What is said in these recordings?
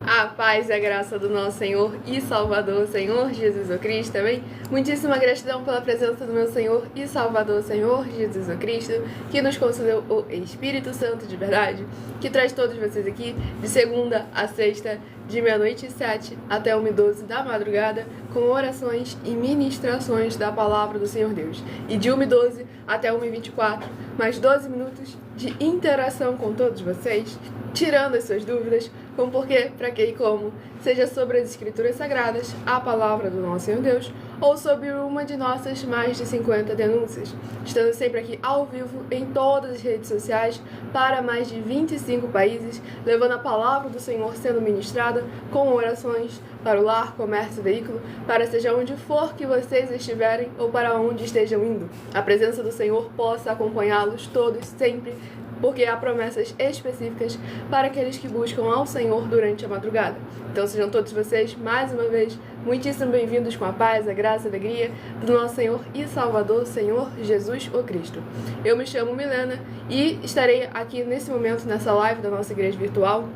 A paz e a graça do nosso Senhor e Salvador, Senhor Jesus o Cristo, amém? Muitíssima gratidão pela presença do meu Senhor e Salvador, Senhor Jesus o Cristo, que nos concedeu o Espírito Santo de verdade, que traz todos vocês aqui de segunda a sexta, de meia-noite e 7 até 1h12 da madrugada, com orações e ministrações da palavra do Senhor Deus. E de 1h12 até 1h24, mais 12 minutos de interação com todos vocês, tirando as suas dúvidas, com porquê, para que e como, seja sobre as Escrituras Sagradas, a palavra do nosso Senhor Deus, ou sobre uma de nossas mais de 50 denúncias, estando sempre aqui ao vivo em todas as redes sociais para mais de 25 países, levando a palavra do Senhor sendo ministrada com orações para o lar, comércio e veículo, para seja onde for que vocês estiverem ou para onde estejam indo. A presença do Senhor possa acompanhá-los todos sempre, porque há promessas específicas para aqueles que buscam ao Senhor durante a madrugada. Então sejam todos vocês, mais uma vez, muitíssimo bem-vindos com a paz, a graça e a alegria do nosso Senhor e Salvador, Senhor Jesus o Cristo. Eu me chamo Milena e estarei aqui nesse momento, nessa live da nossa igreja virtual,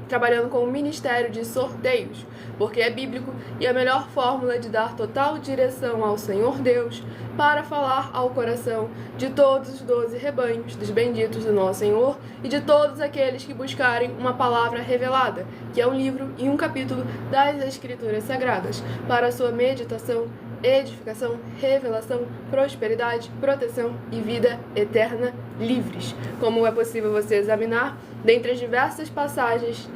trabalhando com o ministério de sorteios, porque é bíblico e a melhor fórmula de dar total direção ao Senhor Deus para falar ao coração de todos os 12 rebanhos dos benditos do nosso Senhor e de todos aqueles que buscarem uma palavra revelada, que é um livro e um capítulo das Escrituras Sagradas, para a sua meditação, edificação, revelação, prosperidade, proteção e vida eterna livres. Como é possível você examinar dentre as diversas passagens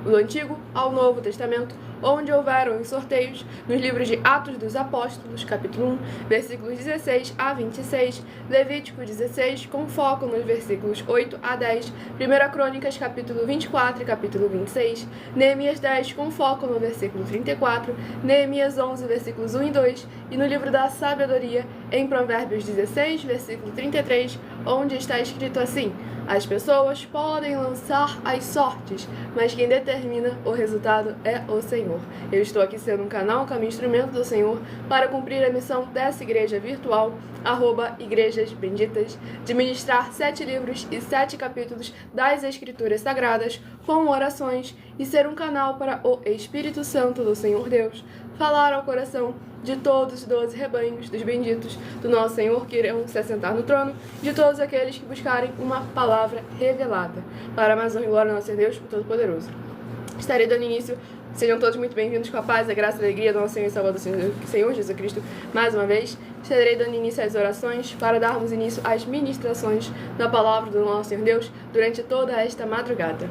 do Antigo ao Novo Testamento, onde houveram os sorteios nos livros de Atos dos Apóstolos, capítulo 1, versículos 16 a 26, Levítico 16, com foco nos versículos 8 a 10, 1 Crônicas, capítulo 24 e capítulo 26, Neemias 10, com foco no versículo 34, Neemias 11, versículos 1 e 2, e no livro da Sabedoria, em Provérbios 16, versículo 33, onde está escrito assim: as pessoas podem lançar as sortes, mas quem determina o resultado é o Senhor. Eu estou aqui sendo um canal, como instrumento do Senhor, para cumprir a missão dessa igreja virtual, @Igrejas Benditas, de ministrar 7 livros e 7 capítulos das Escrituras Sagradas, com orações, e ser um canal para o Espírito Santo do Senhor Deus falar ao coração de todos os 12 rebanhos dos benditos do nosso Senhor que irão se assentar no trono, de todos aqueles que buscarem uma palavra revelada, para mais honra e glória ao nosso Deus Todo-Poderoso. Estarei dando início, sejam todos muito bem-vindos com a paz, a graça e a alegria do nosso Senhor e Salvador Senhor Jesus Cristo. Mais uma vez, estarei dando início às orações para darmos início às ministrações da palavra do nosso Senhor Deus durante toda esta madrugada.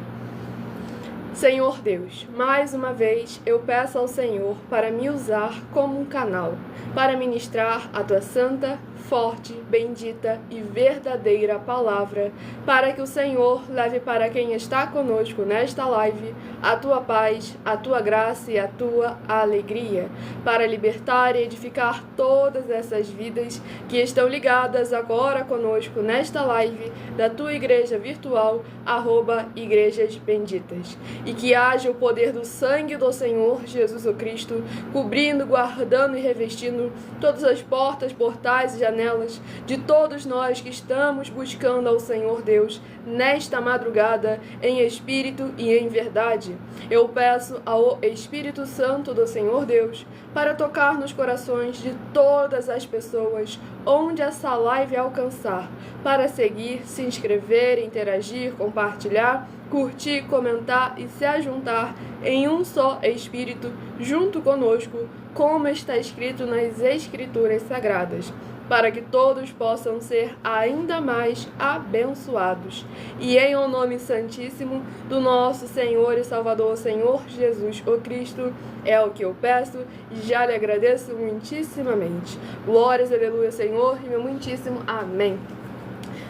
Senhor Deus, mais uma vez eu peço ao Senhor para me usar como um canal, para ministrar a Tua santa, forte, bendita e verdadeira palavra, para que o Senhor leve para quem está conosco nesta live a Tua paz, a Tua graça e a Tua alegria, para libertar e edificar todas essas vidas que estão ligadas agora conosco nesta live da Tua igreja virtual, @Igrejas Benditas. E que haja o poder do sangue do Senhor Jesus o Cristo, cobrindo, guardando e revestindo todas as portas, portais e janelas de todos nós que estamos buscando ao Senhor Deus nesta madrugada, em espírito e em verdade. Eu peço ao Espírito Santo do Senhor Deus para tocar nos corações de todas as pessoas onde essa live alcançar, para seguir, se inscrever, interagir, compartilhar, curtir, comentar e se ajuntar em um só Espírito junto conosco, como está escrito nas Escrituras Sagradas, para que todos possam ser ainda mais abençoados. E em o nome santíssimo do nosso Senhor e Salvador, Senhor Jesus o Cristo, é o que eu peço e já lhe agradeço muitíssimamente. Glórias, aleluia, Senhor, e meu muitíssimo amém.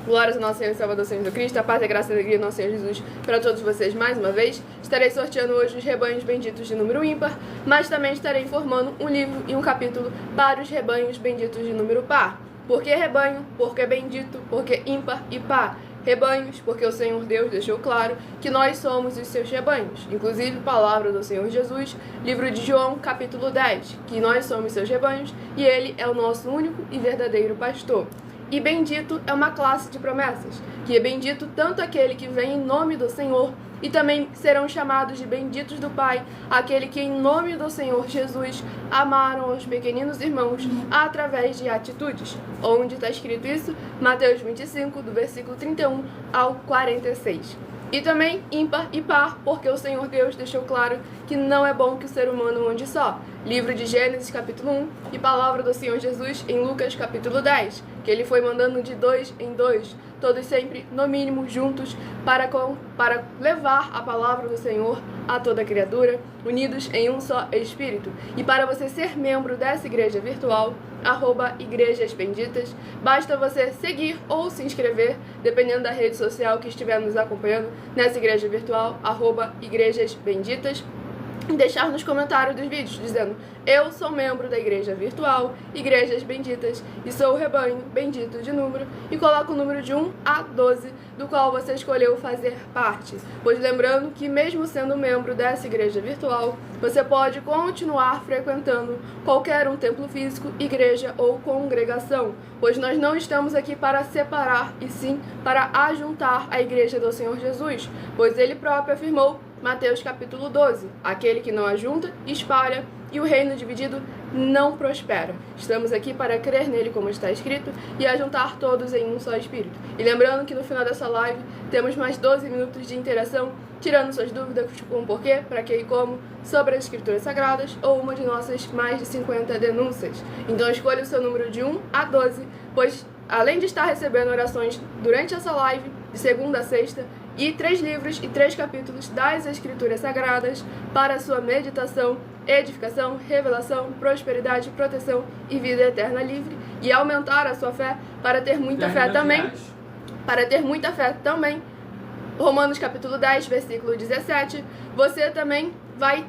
Glórias ao nosso Senhor e Salvador, Senhor Jesus Cristo, a paz, a graça e a alegria do nosso Senhor Jesus para todos vocês mais uma vez. Estarei sorteando hoje os rebanhos benditos de número ímpar, mas também estarei informando um livro e um capítulo para os rebanhos benditos de número par. Por que rebanho? Porque bendito, porque ímpar e par. Rebanhos, porque o Senhor Deus deixou claro que nós somos os seus rebanhos. Inclusive, palavra do Senhor Jesus, livro de João, capítulo 10, que nós somos seus rebanhos e Ele é o nosso único e verdadeiro pastor. E bendito é uma classe de promessas, que é bendito tanto aquele que vem em nome do Senhor, e também serão chamados de benditos do Pai, aquele que em nome do Senhor Jesus amaram os pequeninos irmãos através de atitudes. Onde está escrito isso? Mateus 25, do versículo 31 ao 46. E também ímpar e par, porque o Senhor Deus deixou claro que não é bom que o ser humano ande só. Livro de Gênesis, capítulo 1, e palavra do Senhor Jesus em Lucas, capítulo 10, que ele foi mandando de 2 em 2, todos sempre, no mínimo, juntos, para levar a palavra do Senhor a toda criatura, unidos em um só Espírito. E para você ser membro dessa igreja virtual, @Igrejas Benditas, basta você seguir ou se inscrever, dependendo da rede social que estiver nos acompanhando, nessa igreja virtual, @Igrejas Benditas, e deixar nos comentários dos vídeos, dizendo: eu sou membro da igreja virtual, Igrejas Benditas, e sou o rebanho bendito de número, e coloca o número de 1 a 12, do qual você escolheu fazer parte. Pois lembrando que mesmo sendo membro dessa igreja virtual, você pode continuar frequentando qualquer um templo físico, igreja ou congregação, pois nós não estamos aqui para separar, e sim para ajuntar a igreja do Senhor Jesus, pois ele próprio afirmou, Mateus capítulo 12, aquele que não ajunta, espalha, e o reino dividido não prospera. Estamos aqui para crer nele, como está escrito, e ajuntar todos em um só espírito. E lembrando que no final dessa live temos mais 12 minutos de interação, tirando suas dúvidas com o porquê, para que e como, sobre as escrituras sagradas, ou uma de nossas mais de 50 denúncias. Então escolha o seu número de 1 a 12, pois além de estar recebendo orações durante essa live, de segunda a sexta, e 3 livros e 3 capítulos das Escrituras Sagradas para sua meditação, edificação, revelação, prosperidade, proteção e vida eterna livre, e aumentar a sua fé para ter muita fé também. Para ter muita fé também, Romanos capítulo 10, versículo 17, você também vai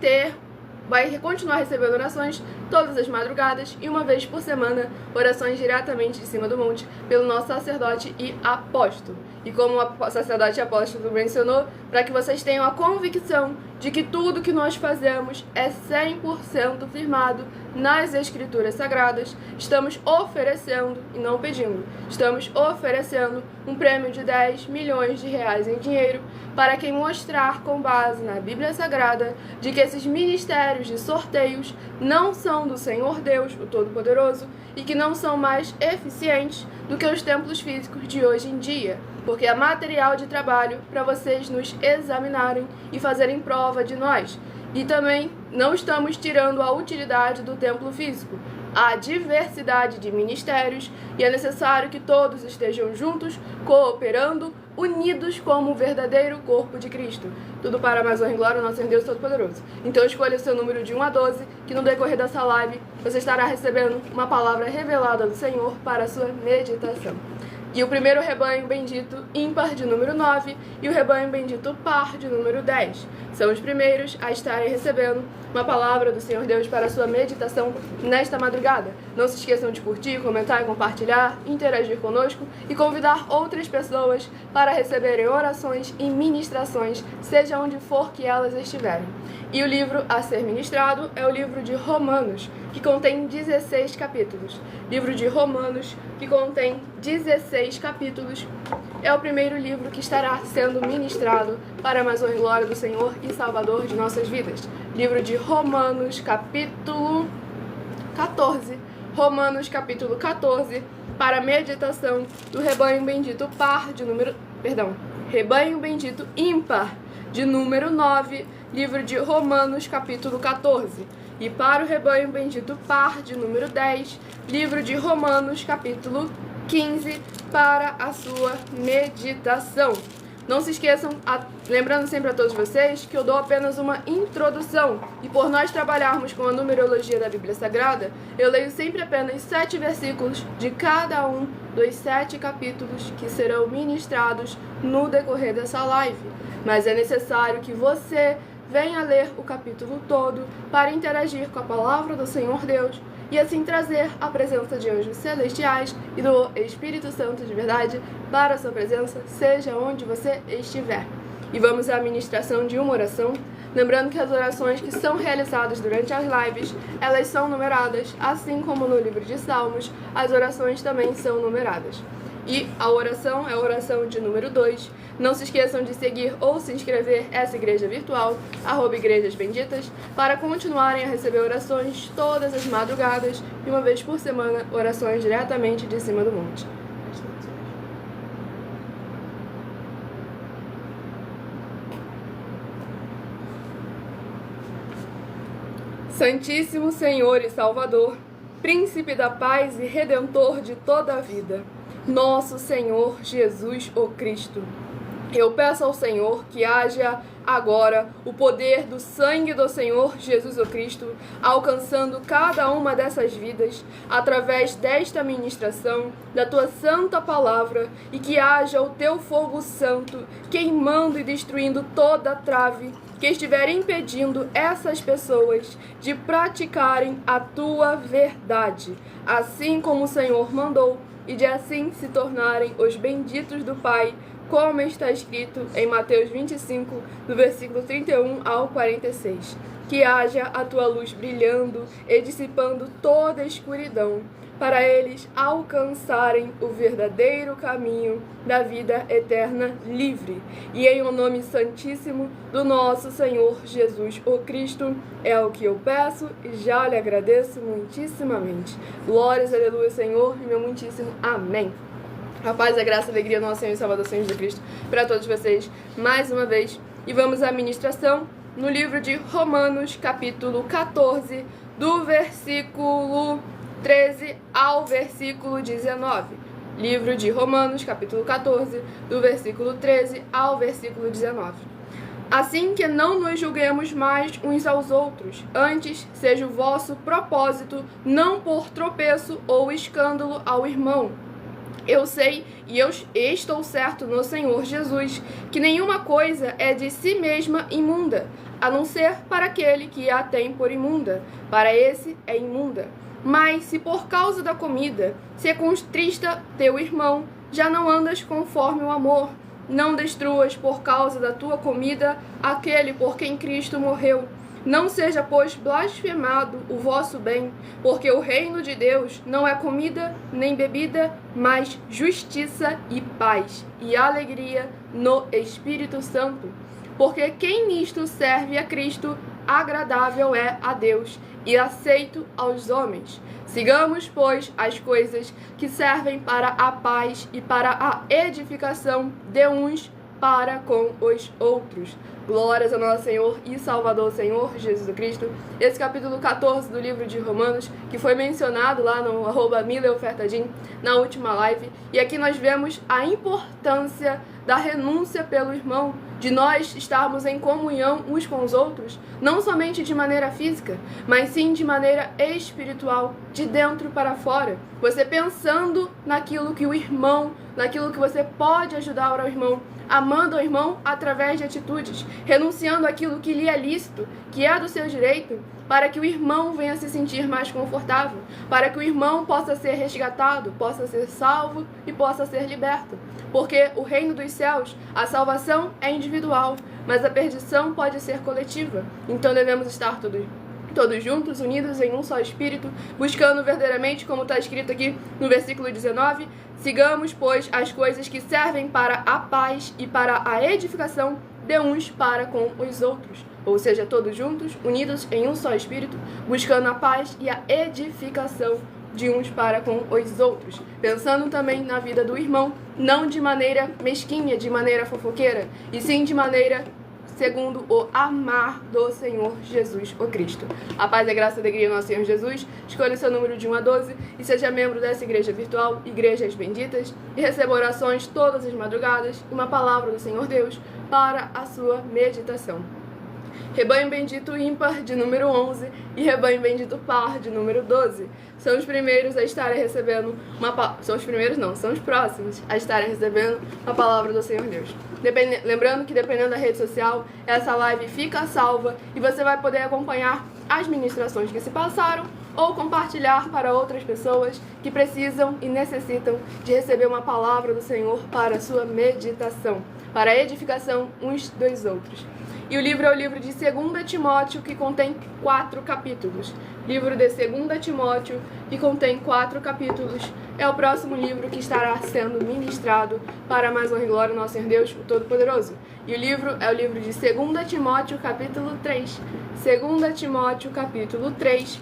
continuar recebendo orações todas as madrugadas e uma vez por semana, orações diretamente de cima do monte pelo nosso sacerdote e apóstolo. E como o sacerdote e apóstolo mencionou, para que vocês tenham a convicção de que tudo que nós fazemos é 100% firmado nas Escrituras Sagradas, estamos oferecendo, e não pedindo, estamos oferecendo um prêmio de 10 milhões de reais em dinheiro para quem mostrar com base na Bíblia Sagrada de que esses ministérios de sorteios não são do Senhor Deus, o Todo-Poderoso, e que não são mais eficientes do que os templos físicos de hoje em dia, porque é material de trabalho para vocês nos examinarem e fazerem prova de nós. E também não estamos tirando a utilidade do templo físico. Há diversidade de ministérios e é necessário que todos estejam juntos, cooperando, unidos como o verdadeiro corpo de Cristo. Tudo para mais honra e glória ao nosso Deus Todo-Poderoso. Então escolha o seu número de 1 a 12, que no decorrer dessa live você estará recebendo uma palavra revelada do Senhor para a sua meditação. E o primeiro rebanho bendito ímpar de número 9 e o rebanho bendito par de número 10. São os primeiros a estarem recebendo uma palavra do Senhor Deus para a sua meditação nesta madrugada. Não se esqueçam de curtir, comentar e compartilhar, interagir conosco e convidar outras pessoas para receberem orações e ministrações, seja onde for que elas estiverem. E o livro a ser ministrado é o livro de Romanos, que contém 16 capítulos. Livro de Romanos, que contém 16 capítulos, é o primeiro livro que estará sendo ministrado para a mais honra e glória do Senhor e Salvador de nossas vidas. Livro de Romanos, capítulo 14. Romanos, capítulo 14, para a meditação do rebanho bendito rebanho bendito ímpar, de número 9, livro de Romanos, capítulo 14. E para o rebanho bendito par, de número 10, livro de Romanos, capítulo 15, para a sua meditação. Não se esqueçam, lembrando sempre a todos vocês, que eu dou apenas uma introdução. E por nós trabalharmos com a numerologia da Bíblia Sagrada, eu leio sempre apenas 7 versículos de cada um dos 7 capítulos que serão ministrados no decorrer dessa live. Mas é necessário que você venha ler o capítulo todo para interagir com a palavra do Senhor Deus e assim trazer a presença de anjos celestiais e do Espírito Santo de verdade para a sua presença, seja onde você estiver. E vamos à ministração de uma oração Lembrando que as orações que são realizadas durante as lives, elas são numeradas, assim como no livro de Salmos, as orações também são numeradas. E a oração é a oração de número 2. Não se esqueçam de seguir ou se inscrever essa igreja virtual, @igrejasbenditas, para continuarem a receber orações todas as madrugadas e uma vez por semana, orações diretamente de cima do monte. Santíssimo Senhor e Salvador, Príncipe da paz e Redentor de toda a vida, nosso Senhor Jesus o Cristo, eu peço ao Senhor que haja agora o poder do sangue do Senhor Jesus o Cristo, alcançando cada uma dessas vidas, através desta ministração, da Tua santa palavra, e que haja o Teu fogo santo, queimando e destruindo toda a trave que estiver impedindo essas pessoas de praticarem a Tua verdade, assim como o Senhor mandou, e de assim se tornarem os benditos do Pai, como está escrito em Mateus 25, do versículo 31 ao 46. Que haja a Tua luz brilhando e dissipando toda a escuridão, para eles alcançarem o verdadeiro caminho da vida eterna livre. E em o nome santíssimo do nosso Senhor Jesus o Cristo, é o que eu peço e já lhe agradeço muitíssimamente. Glórias, aleluia, Senhor, e meu muitíssimo amém. A paz, a graça e a alegria do nosso Senhor e Salvador Senhor Jesus Cristo para todos vocês mais uma vez. E vamos à ministração no livro de Romanos, capítulo 14, do versículo 13 ao versículo 19. Livro de Romanos, capítulo 14, do versículo 13 ao versículo 19. Assim que não nos julguemos mais uns aos outros, antes seja o vosso propósito não por tropeço ou escândalo ao irmão. Eu sei e eu estou certo no Senhor Jesus que nenhuma coisa é de si mesma imunda, a não ser para aquele que a tem por imunda. Para esse é imunda. Mas se por causa da comida se contrista teu irmão, já não andas conforme o amor. Não destruas por causa da tua comida aquele por quem Cristo morreu. Não seja, pois, blasfemado o vosso bem, porque o reino de Deus não é comida nem bebida, mas justiça e paz e alegria no Espírito Santo. Porque quem nisto serve a Cristo, agradável é a Deus e aceito aos homens. Sigamos, pois, as coisas que servem para a paz e para a edificação de uns para com os outros. Glórias ao nosso Senhor e Salvador, Senhor Jesus Cristo. Esse capítulo 14 do livro de Romanos, que foi mencionado lá no @mileofertadim na última live. E aqui nós vemos a importância da renúncia pelo irmão, de nós estarmos em comunhão uns com os outros, não somente de maneira física, mas sim de maneira espiritual, de dentro para fora. Você pensando naquilo que o irmão, naquilo que você pode ajudar ao irmão, amando ao irmão através de atitudes, renunciando àquilo que lhe é lícito, que é do seu direito, para que o irmão venha se sentir mais confortável, para que o irmão possa ser resgatado, possa ser salvo e possa ser liberto. Porque o reino dos céus, a salvação é individual, mas a perdição pode ser coletiva. Então devemos estar todos juntos, unidos em um só espírito, buscando verdadeiramente, como está escrito aqui no versículo 19, sigamos, pois, as coisas que servem para a paz e para a edificação de uns para com os outros. Ou seja, todos juntos, unidos em um só espírito, buscando a paz e a edificação de uns para com os outros, pensando também na vida do irmão, não de maneira mesquinha, de maneira fofoqueira, e sim de maneira segundo o amar do Senhor Jesus o Cristo. A paz, a graça e a alegria do nosso Senhor Jesus. Escolha o seu número de 1 a 12 e seja membro dessa igreja virtual, Igrejas Benditas, e receba orações todas as madrugadas e uma palavra do Senhor Deus para a sua meditação. Rebanho bendito ímpar de número 11 e rebanho bendito par de número 12. São os primeiros a estarem recebendo são os próximos a estarem recebendo a palavra do Senhor Deus. Lembrando que dependendo da rede social, essa live fica salva e você vai poder acompanhar as ministrações que se passaram ou compartilhar para outras pessoas que precisam e necessitam de receber uma palavra do Senhor para a sua meditação. para a edificação uns dos outros. E o livro é o livro de 2 Timóteo, que contém 4 capítulos. Livro de 2 Timóteo, que contém 4 capítulos, é o próximo livro que estará sendo ministrado para mais honra e glória ao nosso Senhor Deus, o Todo-Poderoso. E o livro é o livro de 2 Timóteo, capítulo 3. 2 Timóteo, capítulo 3,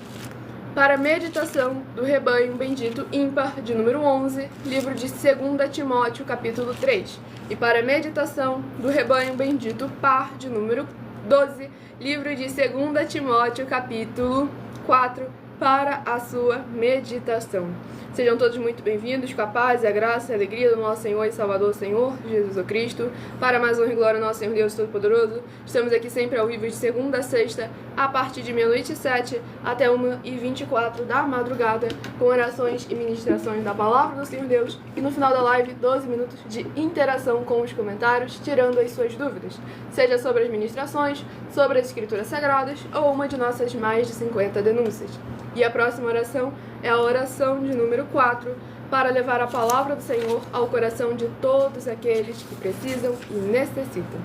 para meditação do rebanho bendito ímpar, de número 11, livro de 2 Timóteo, capítulo 3. E para meditação do rebanho bendito par, de número 12, livro de 2 Timóteo, capítulo 4, para a sua meditação. Sejam todos muito bem-vindos, com a paz e a graça e a alegria do nosso Senhor e Salvador, Senhor Jesus Cristo, para mais honra e glória ao nosso Senhor Deus Todo-Poderoso. Estamos aqui sempre ao vivo de segunda a sexta, a partir de 00h07 até 1h24 da madrugada, com orações e ministrações da palavra do Senhor Deus, e no final da live, 12 minutos de interação com os comentários, tirando as suas dúvidas, seja sobre as ministrações, sobre as escrituras sagradas, ou uma de nossas mais de 50 denúncias. E a próxima oração é a oração de número 4, para levar a palavra do Senhor ao coração de todos aqueles que precisam e necessitam.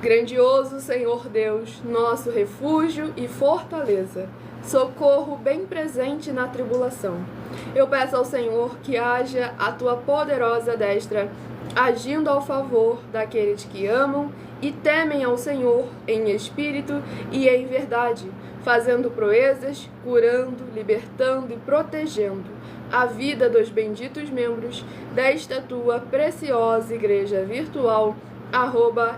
Grandioso Senhor Deus, nosso refúgio e fortaleza, socorro bem presente na tribulação. Eu peço ao Senhor que haja a tua poderosa destra, agindo ao favor daqueles que amam e temem ao Senhor em espírito e em verdade, fazendo proezas, curando, libertando e protegendo a vida dos benditos membros desta tua preciosa igreja virtual,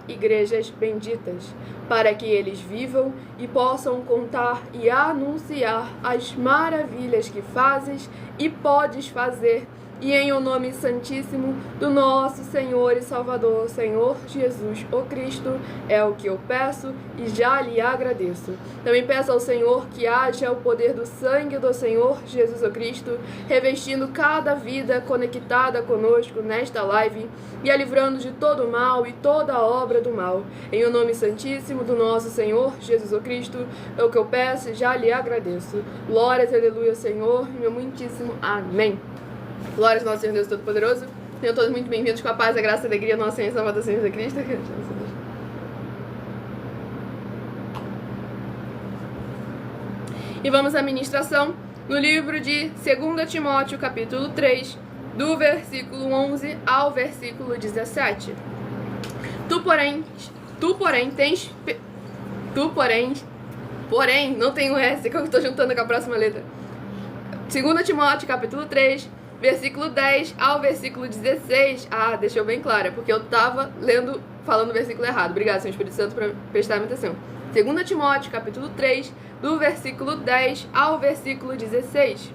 @igrejas benditas, para que eles vivam e possam contar e anunciar as maravilhas que fazes e podes fazer, e em o nome santíssimo do nosso Senhor e Salvador, Senhor Jesus, o Cristo, é o que eu peço e já lhe agradeço. Também peço ao Senhor que haja o poder do sangue do Senhor Jesus, o Cristo, revestindo cada vida conectada conosco nesta live e a livrando de todo o mal e toda a obra do mal. Em o nome santíssimo do nosso Senhor Jesus, o Cristo, é o que eu peço e já lhe agradeço. Glórias, aleluia, Senhor, meu muitíssimo amém. Glórias ao nosso Senhor Deus Todo-Poderoso. Sejam todos muito bem-vindos, com a paz, a graça e a alegria do nosso Senhor e Salvador Jesus Cristo. E vamos à ministração no livro de 2 Timóteo, capítulo 3, do versículo 11 ao versículo 17. Tu, porém, não tem o S, que eu estou juntando com a próxima letra. 2 Timóteo, capítulo 3, versículo 10 ao versículo 16. Ah, deixou bem claro, porque eu estava falando o versículo errado. Obrigado, Senhor Espírito Santo, por prestar minha atenção. 2 Timóteo, capítulo 3, do versículo 10 ao versículo 16.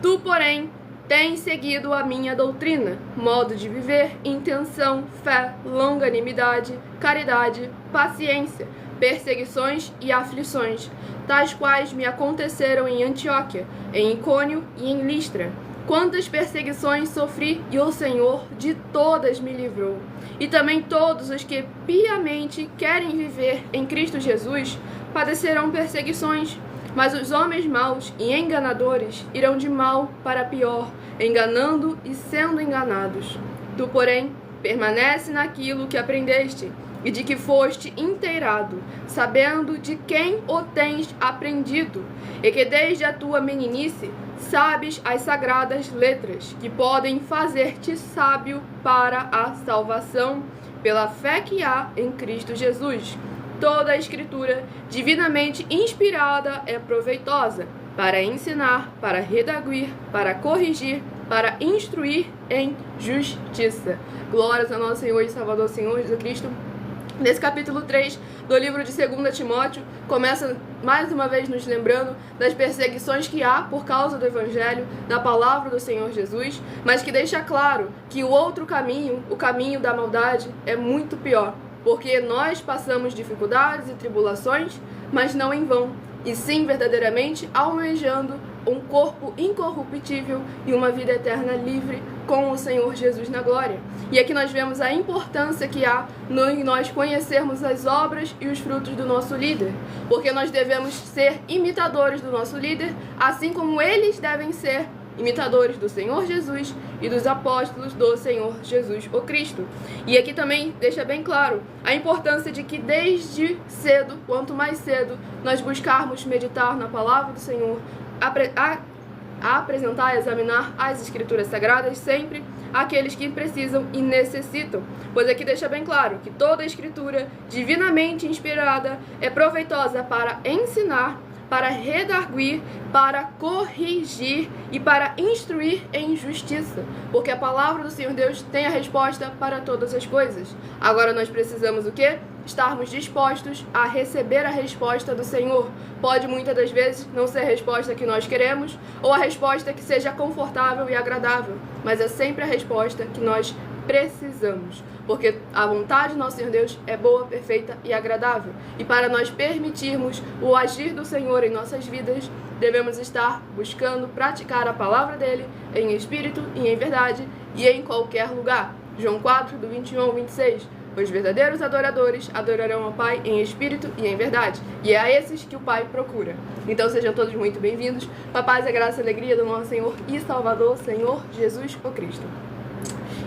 Tu, porém, tens seguido a minha doutrina, modo de viver, intenção, fé, longanimidade, caridade, paciência, perseguições e aflições, tais quais me aconteceram em Antioquia, em Icônio e em Listra. Quantas perseguições sofri, e o Senhor de todas me livrou. E também todos os que piamente querem viver em Cristo Jesus padecerão perseguições, mas os homens maus e enganadores irão de mal para pior, enganando e sendo enganados. Tu, porém, permanece naquilo que aprendeste e de que foste inteirado, sabendo de quem o tens aprendido, e que desde a tua meninice sabes as sagradas letras, que podem fazer-te sábio para a salvação, pela fé que há em Cristo Jesus. Toda a Escritura, divinamente inspirada, é proveitosa para ensinar, para redarguir, para corrigir, para instruir em justiça. Glórias ao nosso Senhor e Salvador, Senhor Jesus Cristo. Nesse capítulo 3 do livro de 2 Timóteo, começa mais uma vez nos lembrando das perseguições que há por causa do Evangelho, da palavra do Senhor Jesus, mas que deixa claro que o outro caminho, o caminho da maldade, é muito pior, porque nós passamos dificuldades e tribulações, mas não em vão, e sim verdadeiramente almejando um corpo incorruptível e uma vida eterna livre com o Senhor Jesus na glória. E aqui nós vemos a importância que há em nós conhecermos as obras e os frutos do nosso líder, porque nós devemos ser imitadores do nosso líder, assim como eles devem ser imitadores do Senhor Jesus e dos apóstolos do Senhor Jesus o Cristo. E aqui também deixa bem claro a importância de que desde cedo, quanto mais cedo, nós buscarmos meditar na palavra do Senhor, apresentar e examinar as Escrituras Sagradas sempre àqueles que precisam e necessitam, pois aqui deixa bem claro que toda a Escritura divinamente inspirada é proveitosa para ensinar, para redarguir, para corrigir e para instruir em justiça, porque a palavra do Senhor Deus tem a resposta para todas as coisas. Agora nós precisamos o quê? Estarmos dispostos a receber a resposta do Senhor. Pode muitas das vezes não ser a resposta que nós queremos ou a resposta que seja confortável e agradável, mas é sempre a resposta que nós precisamos, porque a vontade do nosso Senhor Deus é boa, perfeita e agradável. E para nós permitirmos o agir do Senhor em nossas vidas, devemos estar buscando praticar a palavra dele em espírito e em verdade e em qualquer lugar. João 4, do 21 ao 26. Os verdadeiros adoradores adorarão ao Pai em espírito e em verdade, e é a esses que o Pai procura. Então sejam todos muito bem-vindos. Com a paz, a graça e a alegria do nosso Senhor e Salvador, Senhor Jesus o Cristo.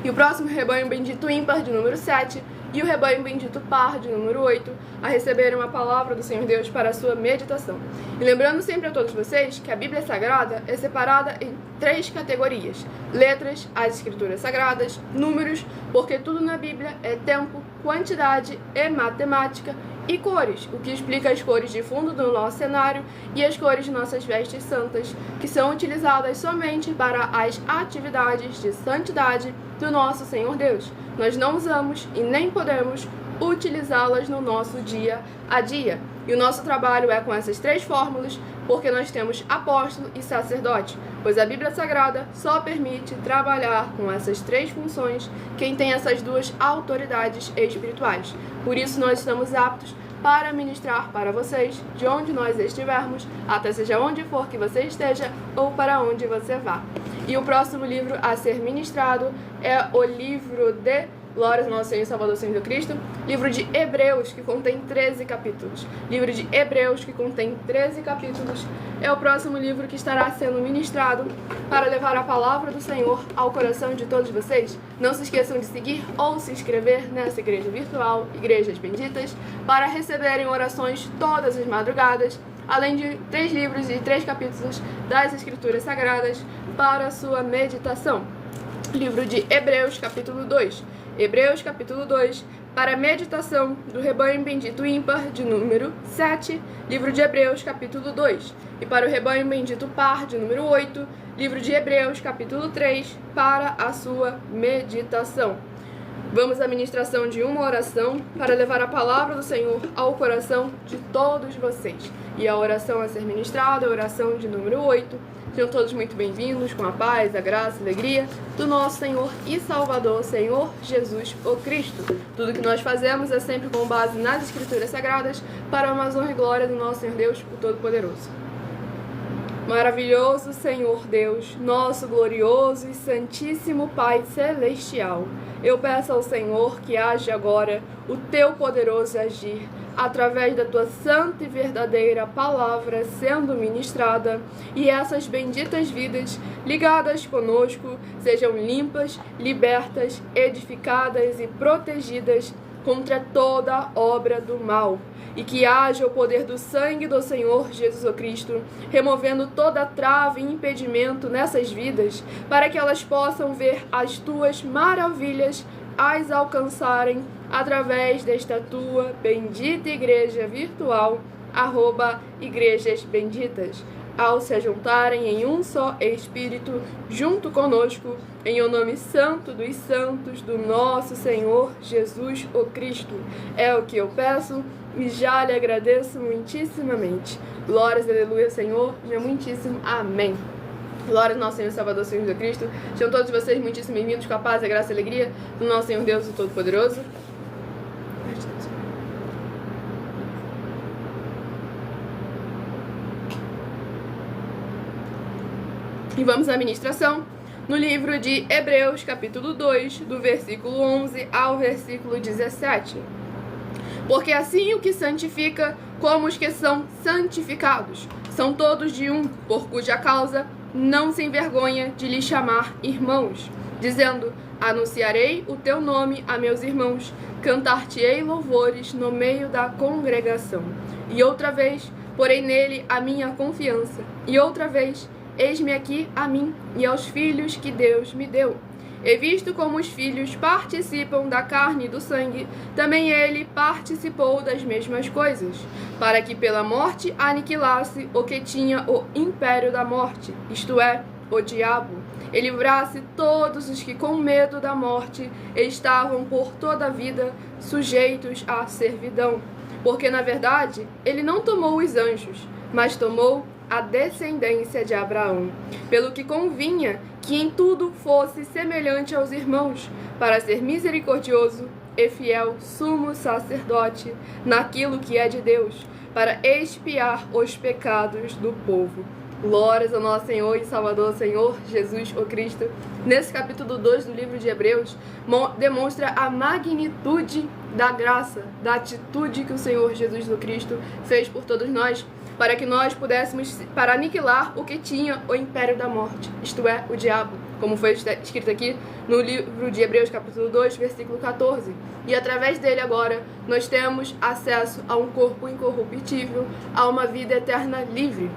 E o próximo rebanho bendito ímpar, de número 7, e o rebanho bendito par, de número 8, a receberem a palavra do Senhor Deus para a sua meditação. E lembrando sempre a todos vocês que a Bíblia Sagrada é separada em 3 categorias: letras, as Escrituras Sagradas, números, porque tudo na Bíblia é tempo, quantidade e matemática, e cores, o que explica as cores de fundo do nosso cenário e as cores de nossas vestes santas, que são utilizadas somente para as atividades de santidade do nosso Senhor Deus. Nós não usamos e nem podemos utilizá-las no nosso dia a dia. E o nosso trabalho é com essas 3 fórmulas, porque nós temos apóstolo e sacerdote, pois a Bíblia Sagrada só permite trabalhar com essas 3 funções quem tem essas 2 autoridades espirituais. Por isso nós estamos aptos para ministrar para vocês, de onde nós estivermos, até seja onde for que você esteja ou para onde você vá. E o próximo livro a ser ministrado é o livro de Glórias ao nosso Senhor e Salvador Jesus Cristo, livro de Hebreus, que contém 13 capítulos. Livro de Hebreus, que contém 13 capítulos, é o próximo livro que estará sendo ministrado para levar a palavra do Senhor ao coração de todos vocês. Não se esqueçam de seguir ou se inscrever nessa igreja virtual, Igrejas Benditas, para receberem orações todas as madrugadas, além de 3 livros e 3 capítulos das Escrituras Sagradas para a sua meditação. Livro de Hebreus, capítulo 2. Hebreus, capítulo 2, para a meditação do rebanho bendito ímpar, de número 7, livro de Hebreus, capítulo 2. E para o rebanho bendito par, de número 8, livro de Hebreus, capítulo 3, para a sua meditação. Vamos à ministração de uma oração para levar a palavra do Senhor ao coração de todos vocês. E a oração a ser ministrada, a oração de número 8. Sejam todos muito bem-vindos, com a paz, a graça e a alegria do nosso Senhor e Salvador, Senhor Jesus o Cristo. Tudo que nós fazemos é sempre com base nas Escrituras Sagradas, para a honra e glória do nosso Senhor Deus, o Todo-Poderoso. Maravilhoso Senhor Deus, nosso glorioso e santíssimo Pai Celestial, eu peço ao Senhor que age agora o teu poderoso agir, através da tua santa e verdadeira palavra sendo ministrada, e essas benditas vidas ligadas conosco sejam limpas, libertas, edificadas e protegidas contra toda obra do mal, e que haja o poder do sangue do Senhor Jesus Cristo, removendo toda trava e impedimento nessas vidas, para que elas possam ver as tuas maravilhas as alcançarem através desta tua bendita igreja virtual, @Igrejas Benditas, ao se juntarem em um só Espírito, junto conosco, em o nome santo dos santos do nosso Senhor Jesus o Cristo. É o que eu peço e já lhe agradeço muitíssimamente. Glórias, aleluia, Senhor, meu muitíssimo amém. Glória ao nosso Senhor e Salvador, Senhor Jesus Cristo. Sejam todos vocês muitíssimo bem-vindos, com a paz, a graça e a alegria do nosso Senhor Deus, o Todo-Poderoso. E vamos à ministração no livro de Hebreus, capítulo 2, do versículo 11 ao versículo 17. Porque assim o que santifica, como os que são santificados, são todos de um, por cuja causa não se envergonha de lhes chamar irmãos, dizendo: anunciarei o teu nome a meus irmãos, cantar-te-ei louvores no meio da congregação. E outra vez, porei nele a minha confiança, e outra vez, eis-me aqui a mim e aos filhos que Deus me deu. E visto como os filhos participam da carne e do sangue, também ele participou das mesmas coisas, para que pela morte aniquilasse o que tinha o império da morte, isto é, o diabo, e livrasse todos os que com medo da morte estavam por toda a vida sujeitos à servidão. Porque, na verdade, ele não tomou os anjos, mas tomou a descendência de Abraão, pelo que convinha que em tudo fosse semelhante aos irmãos, para ser misericordioso e fiel sumo sacerdote naquilo que é de Deus, para expiar os pecados do povo. Glórias ao nosso Senhor e Salvador, Senhor Jesus o Cristo. Nesse capítulo 2 do livro de Hebreus, demonstra a magnitude da graça, da atitude que o Senhor Jesus o Cristo fez por todos nós, para que nós pudéssemos, para aniquilar o que tinha o império da morte, isto é, o diabo, como foi escrito aqui no livro de Hebreus, capítulo 2, versículo 14. E através dele agora, nós temos acesso a um corpo incorruptível, a uma vida eterna livre.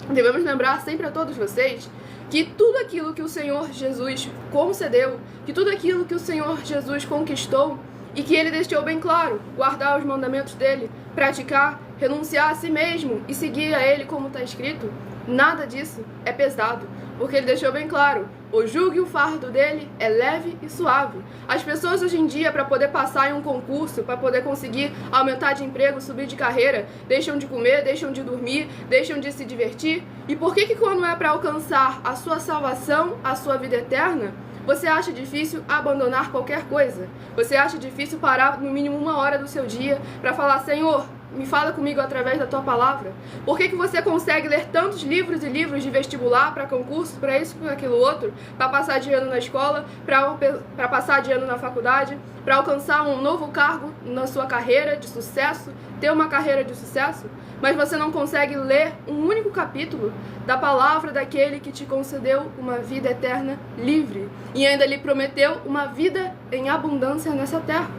Devemos lembrar sempre a todos vocês que tudo aquilo que o Senhor Jesus concedeu, que tudo aquilo que o Senhor Jesus conquistou e que ele deixou bem claro, guardar os mandamentos dele, praticar, renunciar a si mesmo e seguir a ele como está escrito, nada disso é pesado, porque ele deixou bem claro, o jugo e o fardo dele é leve e suave. As pessoas hoje em dia, para poder passar em um concurso, para poder conseguir aumentar de emprego, subir de carreira, deixam de comer, deixam de dormir, deixam de se divertir. E por que quando é para alcançar a sua salvação, a sua vida eterna, você acha difícil abandonar qualquer coisa? Você acha difícil parar no mínimo 1 hora do seu dia para falar: Senhor, me fala comigo através da tua palavra? Por que você consegue ler tantos livros e livros de vestibular, para concurso, para isso, para aquilo outro, para passar de ano na escola, para passar de ano na faculdade, para alcançar um novo cargo na sua carreira de sucesso, ter uma carreira de sucesso, mas você não consegue ler um único capítulo da palavra daquele que te concedeu uma vida eterna livre e ainda lhe prometeu uma vida em abundância nessa terra?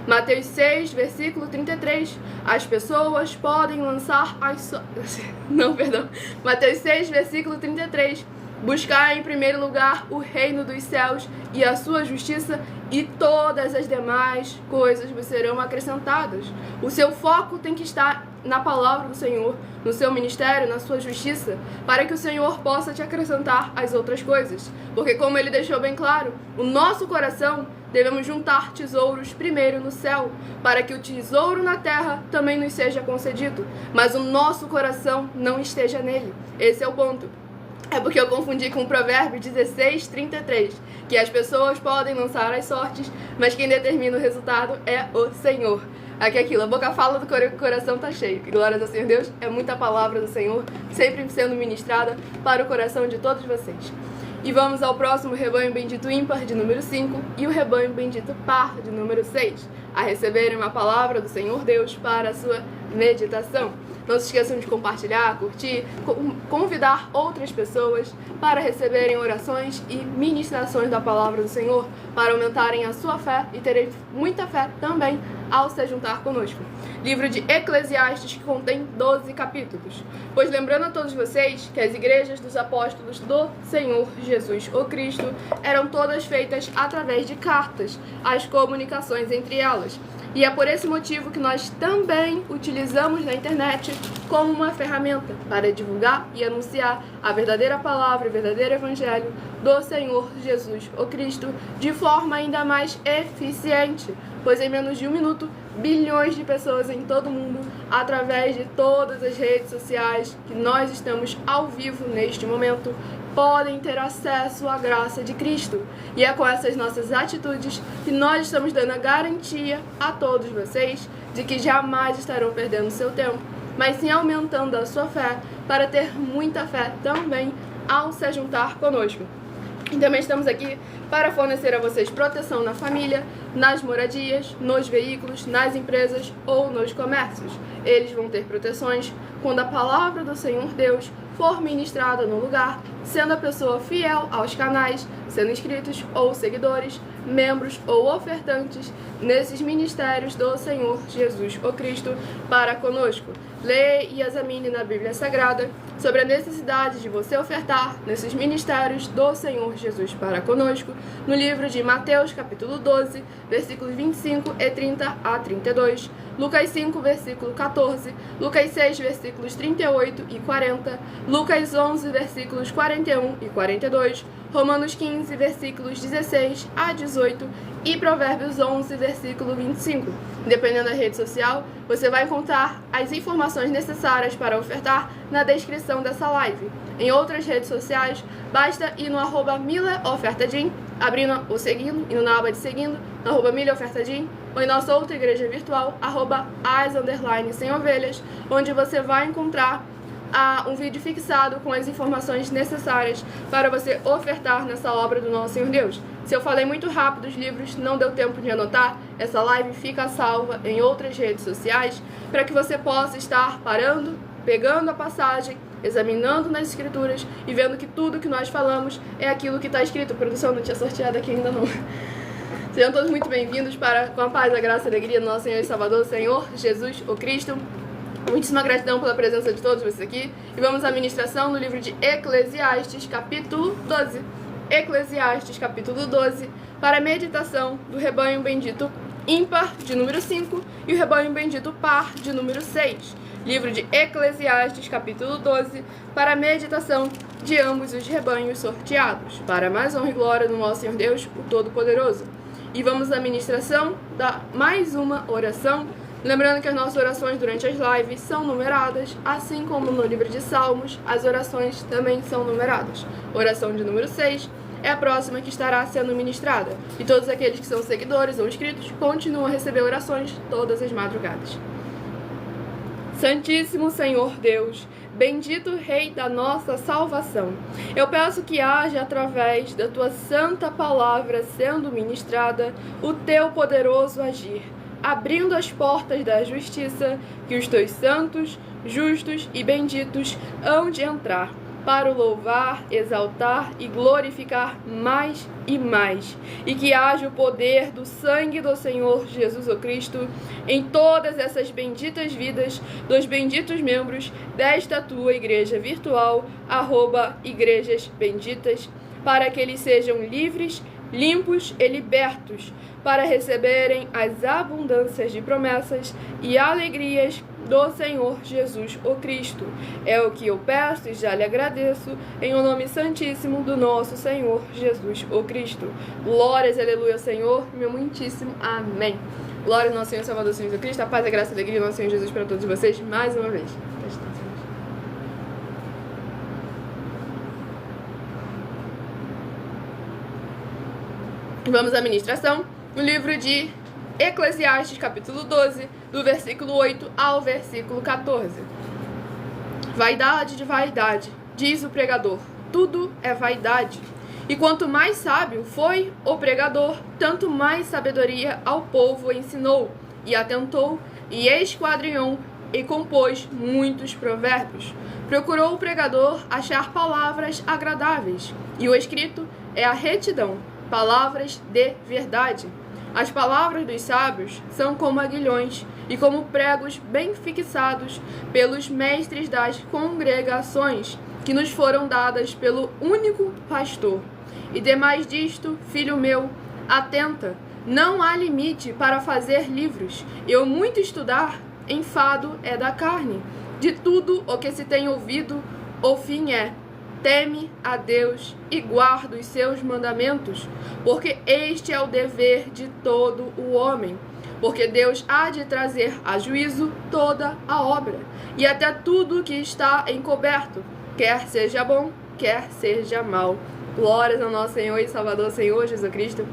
Mateus 6, versículo 33. As pessoas podem lançar as Mateus 6, versículo 33. Buscar em primeiro lugar o reino dos céus e a sua justiça, e todas as demais coisas vos serão acrescentadas. O seu foco tem que estar na palavra do Senhor, no seu ministério, na sua justiça, para que o Senhor possa te acrescentar as outras coisas. Porque, como ele deixou bem claro, o nosso coração devemos juntar tesouros primeiro no céu, para que o tesouro na terra também nos seja concedido, mas o nosso coração não esteja nele. Esse é o ponto. É porque eu confundi com o provérbio 16, 33, que as pessoas podem lançar as sortes, mas quem determina o resultado é o Senhor. Aqui é aquilo, a boca fala do coração tá cheio. Glórias ao Senhor Deus, é muita palavra do Senhor, sempre sendo ministrada para o coração de todos vocês. E vamos ao próximo rebanho bendito ímpar, de número 5, e o rebanho bendito par, de número 6, a receberem uma palavra do Senhor Deus para a sua meditação. Não se esqueçam de compartilhar, curtir, convidar outras pessoas para receberem orações e ministrações da palavra do Senhor, para aumentarem a sua fé e terem muita fé também ao se juntar conosco. Livro de Eclesiastes, que contém 12 capítulos. Pois lembrando a todos vocês que as igrejas dos apóstolos do Senhor Jesus o Cristo eram todas feitas através de cartas, as comunicações entre elas. E é por esse motivo que nós também utilizamos na internet como uma ferramenta para divulgar e anunciar a verdadeira palavra, o verdadeiro evangelho do Senhor Jesus o Cristo de forma ainda mais eficiente, pois em menos de 1 minuto, bilhões de pessoas em todo o mundo, através de todas as redes sociais que nós estamos ao vivo neste momento, podem ter acesso à graça de Cristo. E é com essas nossas atitudes que nós estamos dando a garantia a todos vocês de que jamais estarão perdendo seu tempo, mas sim aumentando a sua fé para ter muita fé também ao se juntar conosco. E também estamos aqui para fornecer a vocês proteção na família, nas moradias, nos veículos, nas empresas ou nos comércios. Eles vão ter proteções quando a palavra do Senhor Deus for ministrada no lugar, sendo a pessoa fiel aos canais, sendo inscritos ou seguidores, membros ou ofertantes nesses ministérios do Senhor Jesus o Cristo para conosco. Leia e examine na Bíblia Sagrada sobre a necessidade de você ofertar nesses ministérios do Senhor Jesus para conosco, no livro de Mateus, capítulo 12, versículos 25 e 30 a 32, Lucas 5, versículo 14, Lucas 6, versículos 38 e 40, Lucas 11, versículos 41 e 42, Romanos 15, versículos 16 a 18 e Provérbios 11, versículo 25. Dependendo da rede social, você vai encontrar as informações necessárias para ofertar na descrição dessa live. Em outras redes sociais, basta ir no @milaofertadim, abrindo o seguindo, indo na aba de seguindo, no @milaofertadim, ou em nossa outra igreja virtual, @as_sem-ovelhas, onde você vai encontrar um vídeo fixado com as informações necessárias para você ofertar nessa obra do nosso Senhor Deus. Se eu falei muito rápido os livros, não deu tempo de anotar, essa live fica salva em outras redes sociais para que você possa estar parando, pegando a passagem, examinando nas escrituras e vendo que tudo que nós falamos é aquilo que está escrito. A produção não tinha sorteado aqui ainda não. Sejam todos muito bem-vindos com a paz, a graça e a alegria do nosso Senhor e Salvador, Senhor Jesus o Cristo. Muitíssima gratidão pela presença de todos vocês aqui. E vamos à ministração no livro de Eclesiastes, capítulo 12. Eclesiastes, capítulo 12, para a meditação do rebanho bendito ímpar, de número 5, e o rebanho bendito par, de número 6. Livro de Eclesiastes, capítulo 12, para a meditação de ambos os rebanhos sorteados, para a mais honra e glória do nosso Senhor Deus, o Todo-Poderoso. E vamos à ministração da mais uma oração. Lembrando que as nossas orações durante as lives são numeradas, assim como no livro de Salmos, as orações também são numeradas. Oração de número 6 é a próxima que estará sendo ministrada, e todos aqueles que são seguidores ou inscritos continuam a receber orações todas as madrugadas. Santíssimo Senhor Deus, bendito Rei da nossa salvação, eu peço que haja através da Tua santa palavra sendo ministrada o Teu poderoso agir, abrindo as portas da justiça, que os Teus santos, justos e benditos hão de entrar, para o louvar, exaltar e glorificar mais e mais, e que haja o poder do sangue do Senhor Jesus o Cristo em todas essas benditas vidas dos benditos membros desta Tua igreja virtual, @igrejas benditas, para que eles sejam livres, limpos e libertos, para receberem as abundâncias de promessas e alegrias do Senhor Jesus o Cristo. É o que eu peço e já lhe agradeço, em o nome santíssimo do nosso Senhor Jesus o Cristo. Glórias, aleluia, Senhor, meu muitíssimo amém. Glória ao nosso Senhor Salvador, Senhor Jesus Cristo, a paz, a graça e a alegria do nosso Senhor Jesus para todos vocês, mais uma vez. Vamos à ministração no livro de Eclesiastes, capítulo 12, do versículo 8 ao versículo 14. Vaidade de vaidade, diz o pregador, tudo é vaidade. E quanto mais sábio foi o pregador, tanto mais sabedoria ao povo ensinou, e atentou, e esquadrinhou, e compôs muitos provérbios. Procurou o pregador achar palavras agradáveis, e o escrito é a retidão, palavras de verdade. As palavras dos sábios são como aguilhões e como pregos bem fixados pelos mestres das congregações, que nos foram dadas pelo único pastor. E demais disto, filho meu, atenta, não há limite para fazer livros. Eu muito estudar, enfado é da carne. De tudo o que se tem ouvido, o fim é: teme a Deus e guarda os seus mandamentos, porque este é o dever de todo o homem. Porque Deus há de trazer a juízo toda a obra, e até tudo que está encoberto, quer seja bom, quer seja mal. Glórias ao nosso Senhor e Salvador, Senhor Jesus Cristo.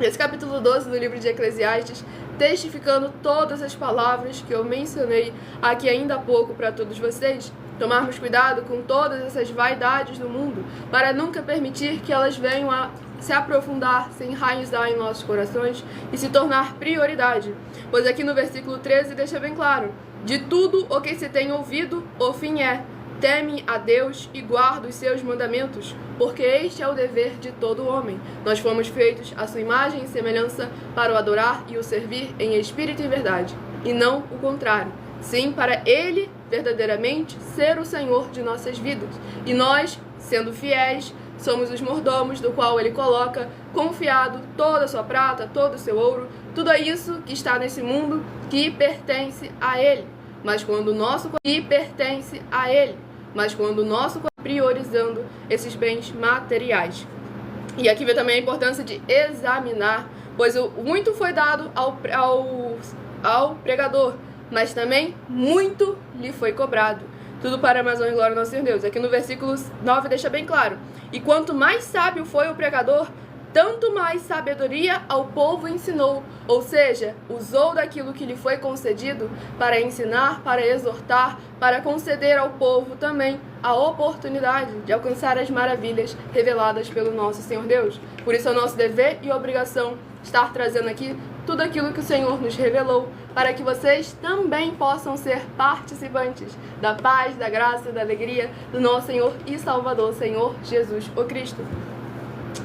Esse capítulo 12 do livro de Eclesiastes, testificando todas as palavras que eu mencionei aqui ainda há pouco para todos vocês. Tomarmos cuidado com todas essas vaidades do mundo, para nunca permitir que elas venham a se aprofundar, se enraizar em nossos corações e se tornar prioridade. Pois aqui no versículo 13 deixa bem claro: de tudo o que se tem ouvido, o fim é: teme a Deus e guarda os seus mandamentos, porque este é o dever de todo homem. Nós fomos feitos à sua imagem e semelhança para o adorar e o servir em espírito e verdade, e não o contrário. Sim, para Ele verdadeiramente ser o Senhor de nossas vidas. E nós, sendo fiéis, somos os mordomos do qual Ele coloca confiado toda a sua prata, todo o seu ouro, tudo isso que está nesse mundo que pertence a Ele. Mas quando o nosso priorizando esses bens materiais. E aqui vê também a importância de examinar, pois muito foi dado ao pregador, mas também muito lhe foi cobrado. Tudo para a mais honra e glória do nosso Senhor Deus. Aqui no versículo 9 deixa bem claro. E quanto mais sábio foi o pregador, tanto mais sabedoria ao povo ensinou, ou seja, usou daquilo que lhe foi concedido para ensinar, para exortar, para conceder ao povo também a oportunidade de alcançar as maravilhas reveladas pelo nosso Senhor Deus. Por isso é nosso dever e obrigação estar trazendo aqui tudo aquilo que o Senhor nos revelou, para que vocês também possam ser participantes da paz, da graça, da alegria do nosso Senhor e Salvador, Senhor Jesus o Cristo.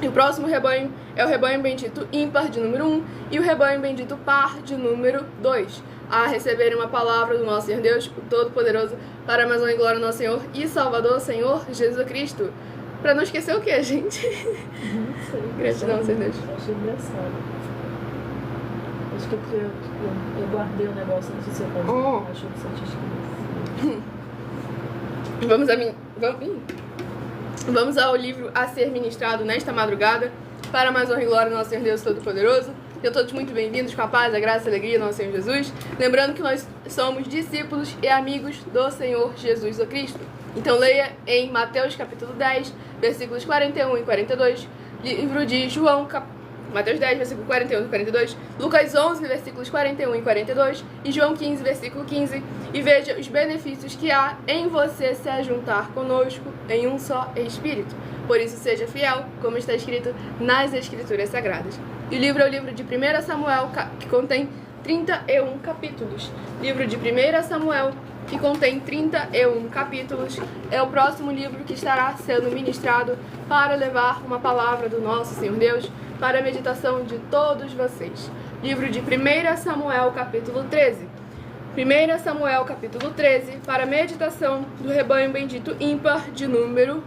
E o próximo rebanho é o rebanho bendito ímpar de número 1 e o rebanho bendito par de número 2. A receberem uma palavra do nosso Senhor Deus, o Todo-Poderoso, para a mais honra e glória do nosso Senhor e Salvador, Senhor Jesus Cristo. Para não esquecer o que, gente? Não sei. Gratidão, Senhor Deus. Achei engraçado. Acho que eu guardei o negócio, não sei se eu posso. Acho que você tinha esquecido. Vamos ao livro a ser ministrado nesta madrugada, para mais honra e glória do nosso Senhor Deus Todo-Poderoso. Sejam todos muito bem-vindos com a paz, a graça e a alegria do nosso Senhor Jesus. Lembrando que nós somos discípulos e amigos do Senhor Jesus o Cristo. Então leia em Mateus capítulo 10, versículos 41 e 42, livro de João, Mateus 10, versículo 41 e 42, Lucas 11, versículos 41 e 42 e João 15, versículo 15, e veja os benefícios que há em você se ajuntar conosco em um só Espírito. Por isso seja fiel, como está escrito nas Escrituras Sagradas. E o livro é o livro de 1 Samuel, que contém 31 capítulos. Livro de 1 Samuel, que contém 31 capítulos, é o próximo livro que estará sendo ministrado para levar uma palavra do nosso Senhor Deus para a meditação de todos vocês. Livro de 1 Samuel, capítulo 13. 1 Samuel, capítulo 13, para a meditação do rebanho bendito ímpar de número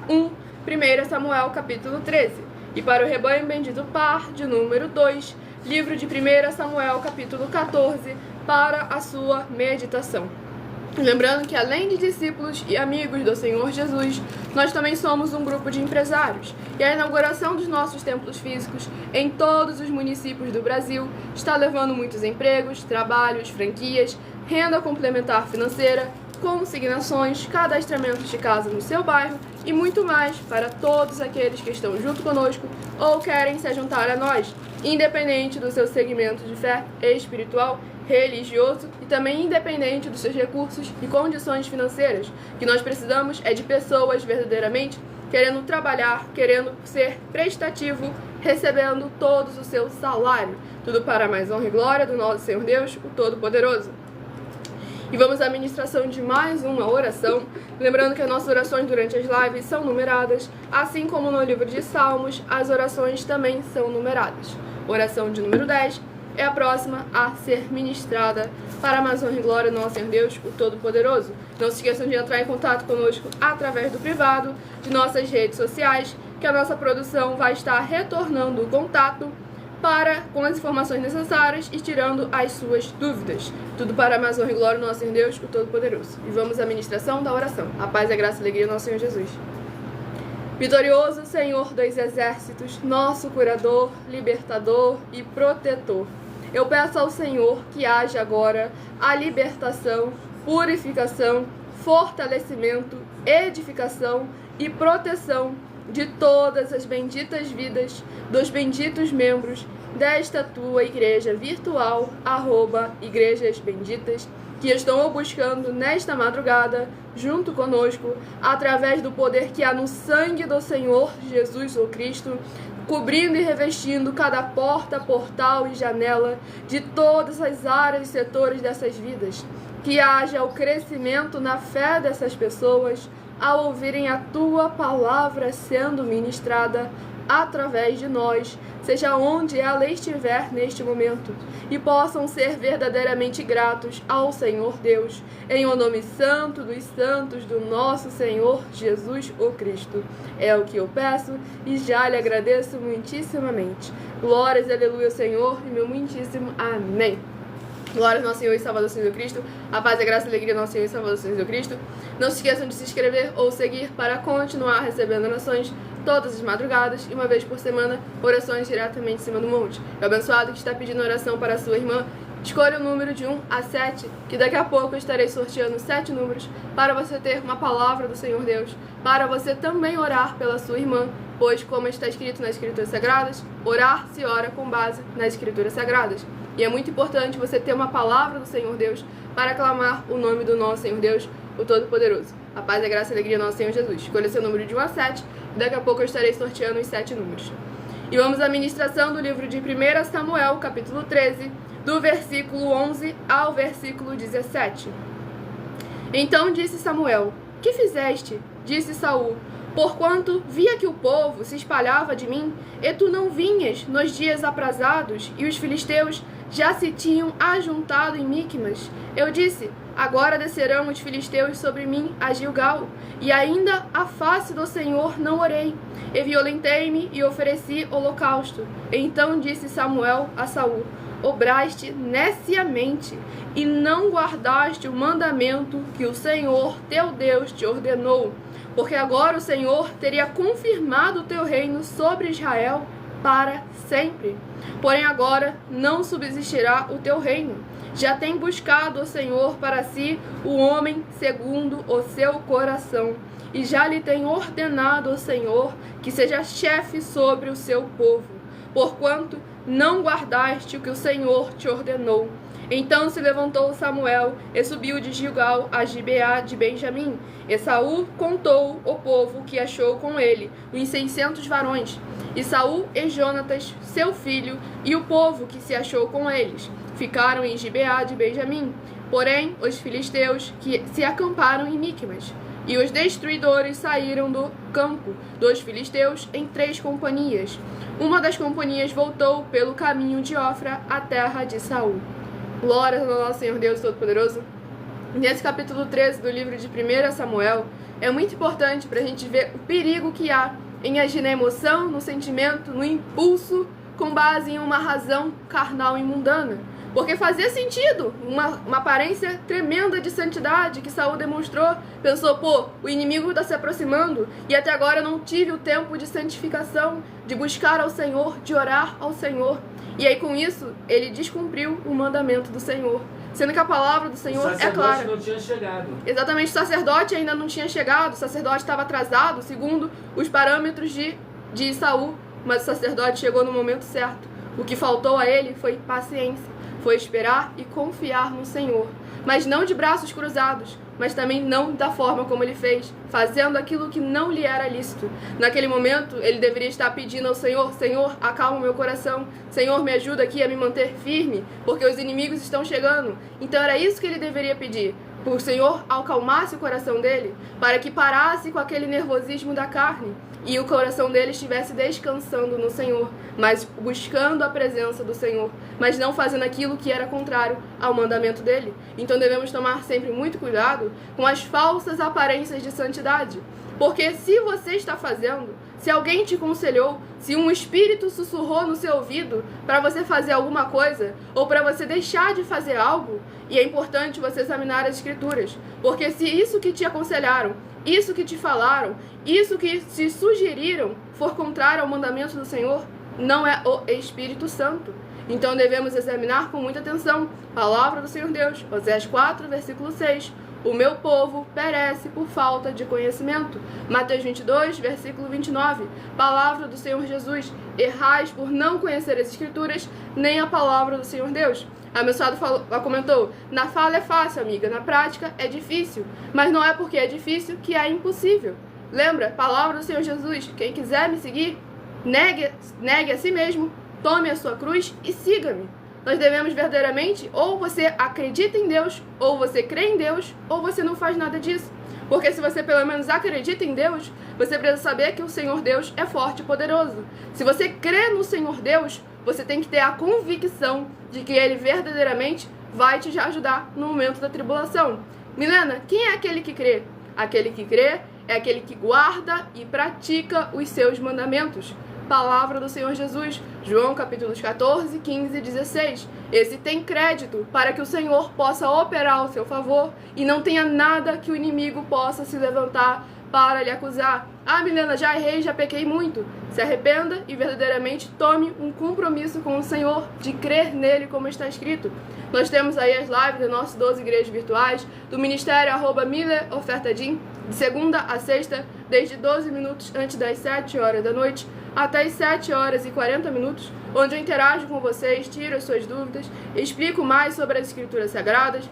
1. 1 Samuel, capítulo 13. E para o rebanho bendito par de número 2. Livro de 1 Samuel, capítulo 14, para a sua meditação. Lembrando que além de discípulos e amigos do Senhor Jesus, nós também somos um grupo de empresários. E a inauguração dos nossos templos físicos em todos os municípios do Brasil está levando muitos empregos, trabalhos, franquias, renda complementar financeira, consignações, cadastramentos de casa no seu bairro e muito mais para todos aqueles que estão junto conosco ou querem se juntar a nós, independente do seu segmento de fé espiritual, religioso e também independente dos seus recursos e condições financeiras. O que nós precisamos é de pessoas verdadeiramente querendo trabalhar, querendo ser prestativo, recebendo todos o seu salário. Tudo para a mais honra e glória do nosso Senhor Deus, o Todo-Poderoso. E vamos à ministração de mais uma oração. Lembrando que as nossas orações durante as lives são numeradas, assim como no livro de Salmos, as orações também são numeradas. Oração de número 10 é a próxima a ser ministrada para a mais honra e glória do nosso Senhor Deus, o Todo-Poderoso. Não se esqueçam de entrar em contato conosco através do privado de nossas redes sociais, que a nossa produção vai estar retornando o contato com as informações necessárias e tirando as suas dúvidas. Tudo para a mais honra e glória do nosso Senhor Deus, o Todo-Poderoso. E vamos à ministração da oração. A paz, a graça e a alegria do nosso Senhor Jesus. Vitorioso Senhor dos exércitos, nosso curador, libertador e protetor, eu peço ao Senhor que haja agora a libertação, purificação, fortalecimento, edificação e proteção de todas as benditas vidas dos benditos membros desta tua igreja virtual, @igrejas benditas, que estão o buscando nesta madrugada, junto conosco, através do poder que há no sangue do Senhor Jesus o Cristo, cobrindo e revestindo cada porta, portal e janela de todas as áreas e setores dessas vidas. que haja o crescimento na fé dessas pessoas ao ouvirem a tua palavra sendo ministrada através de nós, seja onde ela estiver neste momento, e possam ser verdadeiramente gratos ao Senhor Deus, em o nome santo dos santos do nosso Senhor Jesus o Cristo. É o que eu peço e já lhe agradeço muitíssimamente. Glórias, aleluia, Senhor, e meu muitíssimo amém. Glória ao nosso Senhor e Salvador Jesus Cristo. A paz, a graça e a alegria do nosso Senhor e Salvador Jesus Cristo. Não se esqueçam de se inscrever ou seguir para continuar recebendo orações todas as madrugadas e uma vez por semana, orações diretamente em cima do monte. O abençoado que está pedindo oração para a sua irmã, escolha o número de 1 a 7, que daqui a pouco eu estarei sorteando 7 números para você ter uma palavra do Senhor Deus, para você também orar pela sua irmã, pois, como está escrito nas Escrituras Sagradas, orar se ora com base nas Escrituras Sagradas. E é muito importante você ter uma palavra do Senhor Deus para clamar o nome do nosso Senhor Deus, o Todo-Poderoso. A paz, a graça e a alegria do nosso Senhor Jesus. Escolha seu número de 1 a 7, e daqui a pouco eu estarei sorteando os 7 números. E vamos à ministração do livro de 1 Samuel, capítulo 13, do versículo 11 ao versículo 17. Então disse Samuel: Que fizeste? Disse Saul: Porquanto via que o povo se espalhava de mim, e tu não vinhas nos dias aprazados, e os filisteus já se tinham ajuntado em Micmas. Eu disse: Agora descerão os filisteus sobre mim a Gilgal, e ainda a face do Senhor não orei. E violentei-me e ofereci holocausto. Então disse Samuel a Saul: Obraste neciamente, e não guardaste o mandamento que o Senhor teu Deus te ordenou. Porque agora o Senhor teria confirmado o teu reino sobre Israel para sempre. Porém agora não subsistirá o teu reino. Já tem buscado o Senhor para si o homem segundo o seu coração, e já lhe tem ordenado o Senhor que seja chefe sobre o seu povo, porquanto não guardaste o que o Senhor te ordenou. Então se levantou Samuel e subiu de Gilgal a Gibeá de Benjamim. E Saul contou o povo que achou com ele, os 600 varões. E Saul e Jonatas, seu filho, e o povo que se achou com eles, ficaram em Gibeá de Benjamim. Porém, os filisteus que se acamparam em Micmas. E os destruidores saíram do campo dos filisteus em 3 companhias. Uma das companhias voltou pelo caminho de Ofra à terra de Saul. Glórias ao nosso Senhor Deus Todo-Poderoso. Nesse capítulo 13 do livro de 1 Samuel, é muito importante para a gente ver o perigo que há em agir na emoção, no sentimento, no impulso, com base em uma razão carnal e mundana. Porque fazia sentido, uma aparência tremenda de santidade que Saul demonstrou. Pensou, o inimigo está se aproximando e até agora eu não tive o tempo de santificação, de buscar ao Senhor, de orar ao Senhor. E aí com isso, ele descumpriu o mandamento do Senhor. Sendo que a palavra do Senhor é clara. O sacerdote não tinha chegado. Exatamente, o sacerdote ainda não tinha chegado, o sacerdote estava atrasado, segundo os parâmetros de Saul. Mas o sacerdote chegou no momento certo. O que faltou a ele foi paciência. Foi esperar e confiar no Senhor, mas não de braços cruzados, mas também não da forma como ele fez, fazendo aquilo que não lhe era lícito. Naquele momento, ele deveria estar pedindo ao Senhor: Senhor, acalma o meu coração, Senhor, me ajuda aqui a me manter firme, porque os inimigos estão chegando. Então era isso que ele deveria pedir, para o Senhor acalmasse o coração dele, para que parasse com aquele nervosismo da carne, e o coração dele estivesse descansando no Senhor, mas buscando a presença do Senhor, mas não fazendo aquilo que era contrário ao mandamento dele. Então devemos tomar sempre muito cuidado com as falsas aparências de santidade, porque se você está fazendo, se alguém te aconselhou, se um espírito sussurrou no seu ouvido para você fazer alguma coisa, ou para você deixar de fazer algo, e é importante você examinar as Escrituras, porque se isso que te aconselharam, isso que te falaram, isso que te sugeriram for contrário ao mandamento do Senhor, não é o Espírito Santo. Então devemos examinar com muita atenção a palavra do Senhor Deus. Oséias 4, versículo 6. O meu povo perece por falta de conhecimento. Mateus 22, versículo 29. Palavra do Senhor Jesus. Errais por não conhecer as Escrituras, nem a palavra do Senhor Deus. A abençoada comentou: na fala é fácil, amiga, na prática é difícil. Mas não é porque é difícil que é impossível. Lembra? Palavra do Senhor Jesus. Quem quiser me seguir, negue a si mesmo, tome a sua cruz e siga-me. Nós devemos verdadeiramente, ou você acredita em Deus, ou você crê em Deus, ou você não faz nada disso. Porque se você pelo menos acredita em Deus, você precisa saber que o Senhor Deus é forte e poderoso. Se você crê no Senhor Deus, você tem que ter a convicção de que Ele verdadeiramente vai te ajudar no momento da tribulação. Milena, quem é aquele que crê? Aquele que crê é aquele que guarda e pratica os seus mandamentos. Palavra do Senhor Jesus, João capítulos 14, 15 e 16. Esse tem crédito para que o Senhor possa operar ao seu favor e não tenha nada que o inimigo possa se levantar para lhe acusar. Ah, Milena, já errei, já pequei muito. Se arrependa e verdadeiramente tome um compromisso com o Senhor de crer nele como está escrito. Nós temos aí as lives das nossas 12 igrejas virtuais, do ministério @mileofertadim, de segunda a sexta, desde 12 minutos antes das 7 horas da noite, até as 7 horas e 40 minutos, onde eu interajo com vocês, tiro as suas dúvidas, explico mais sobre as escrituras sagradas,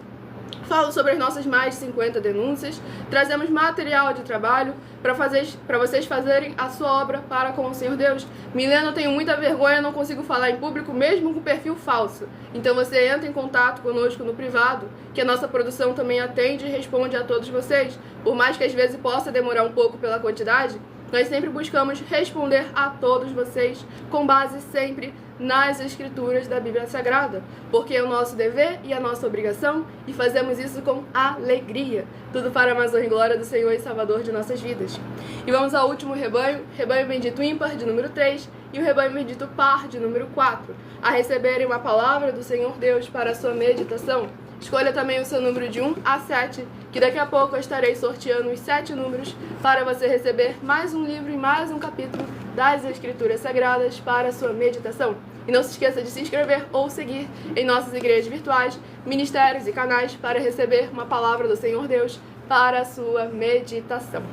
falo sobre as nossas mais de 50 denúncias, trazemos material de trabalho para vocês fazerem a sua obra para com o Senhor Deus. Milena, eu tenho muita vergonha, não consigo falar em público, mesmo com perfil falso. Então você entra em contato conosco no privado, que a nossa produção também atende e responde a todos vocês. Por mais que às vezes possa demorar um pouco pela quantidade, nós sempre buscamos responder a todos vocês com base sempre nas escrituras da Bíblia Sagrada, porque é o nosso dever e a nossa obrigação, e fazemos isso com alegria. Tudo para a honra e glória do Senhor e Salvador de nossas vidas. E vamos ao último rebanho, rebanho bendito ímpar, de número 3, e o rebanho bendito par, de número 4, a receberem uma palavra do Senhor Deus para a sua meditação. Escolha também o seu número de 1 a 7, que daqui a pouco eu estarei sorteando os 7 números para você receber mais um livro e mais um capítulo das Escrituras Sagradas para a sua meditação. E não se esqueça de se inscrever ou seguir em nossas igrejas virtuais, ministérios e canais para receber uma palavra do Senhor Deus para a sua meditação.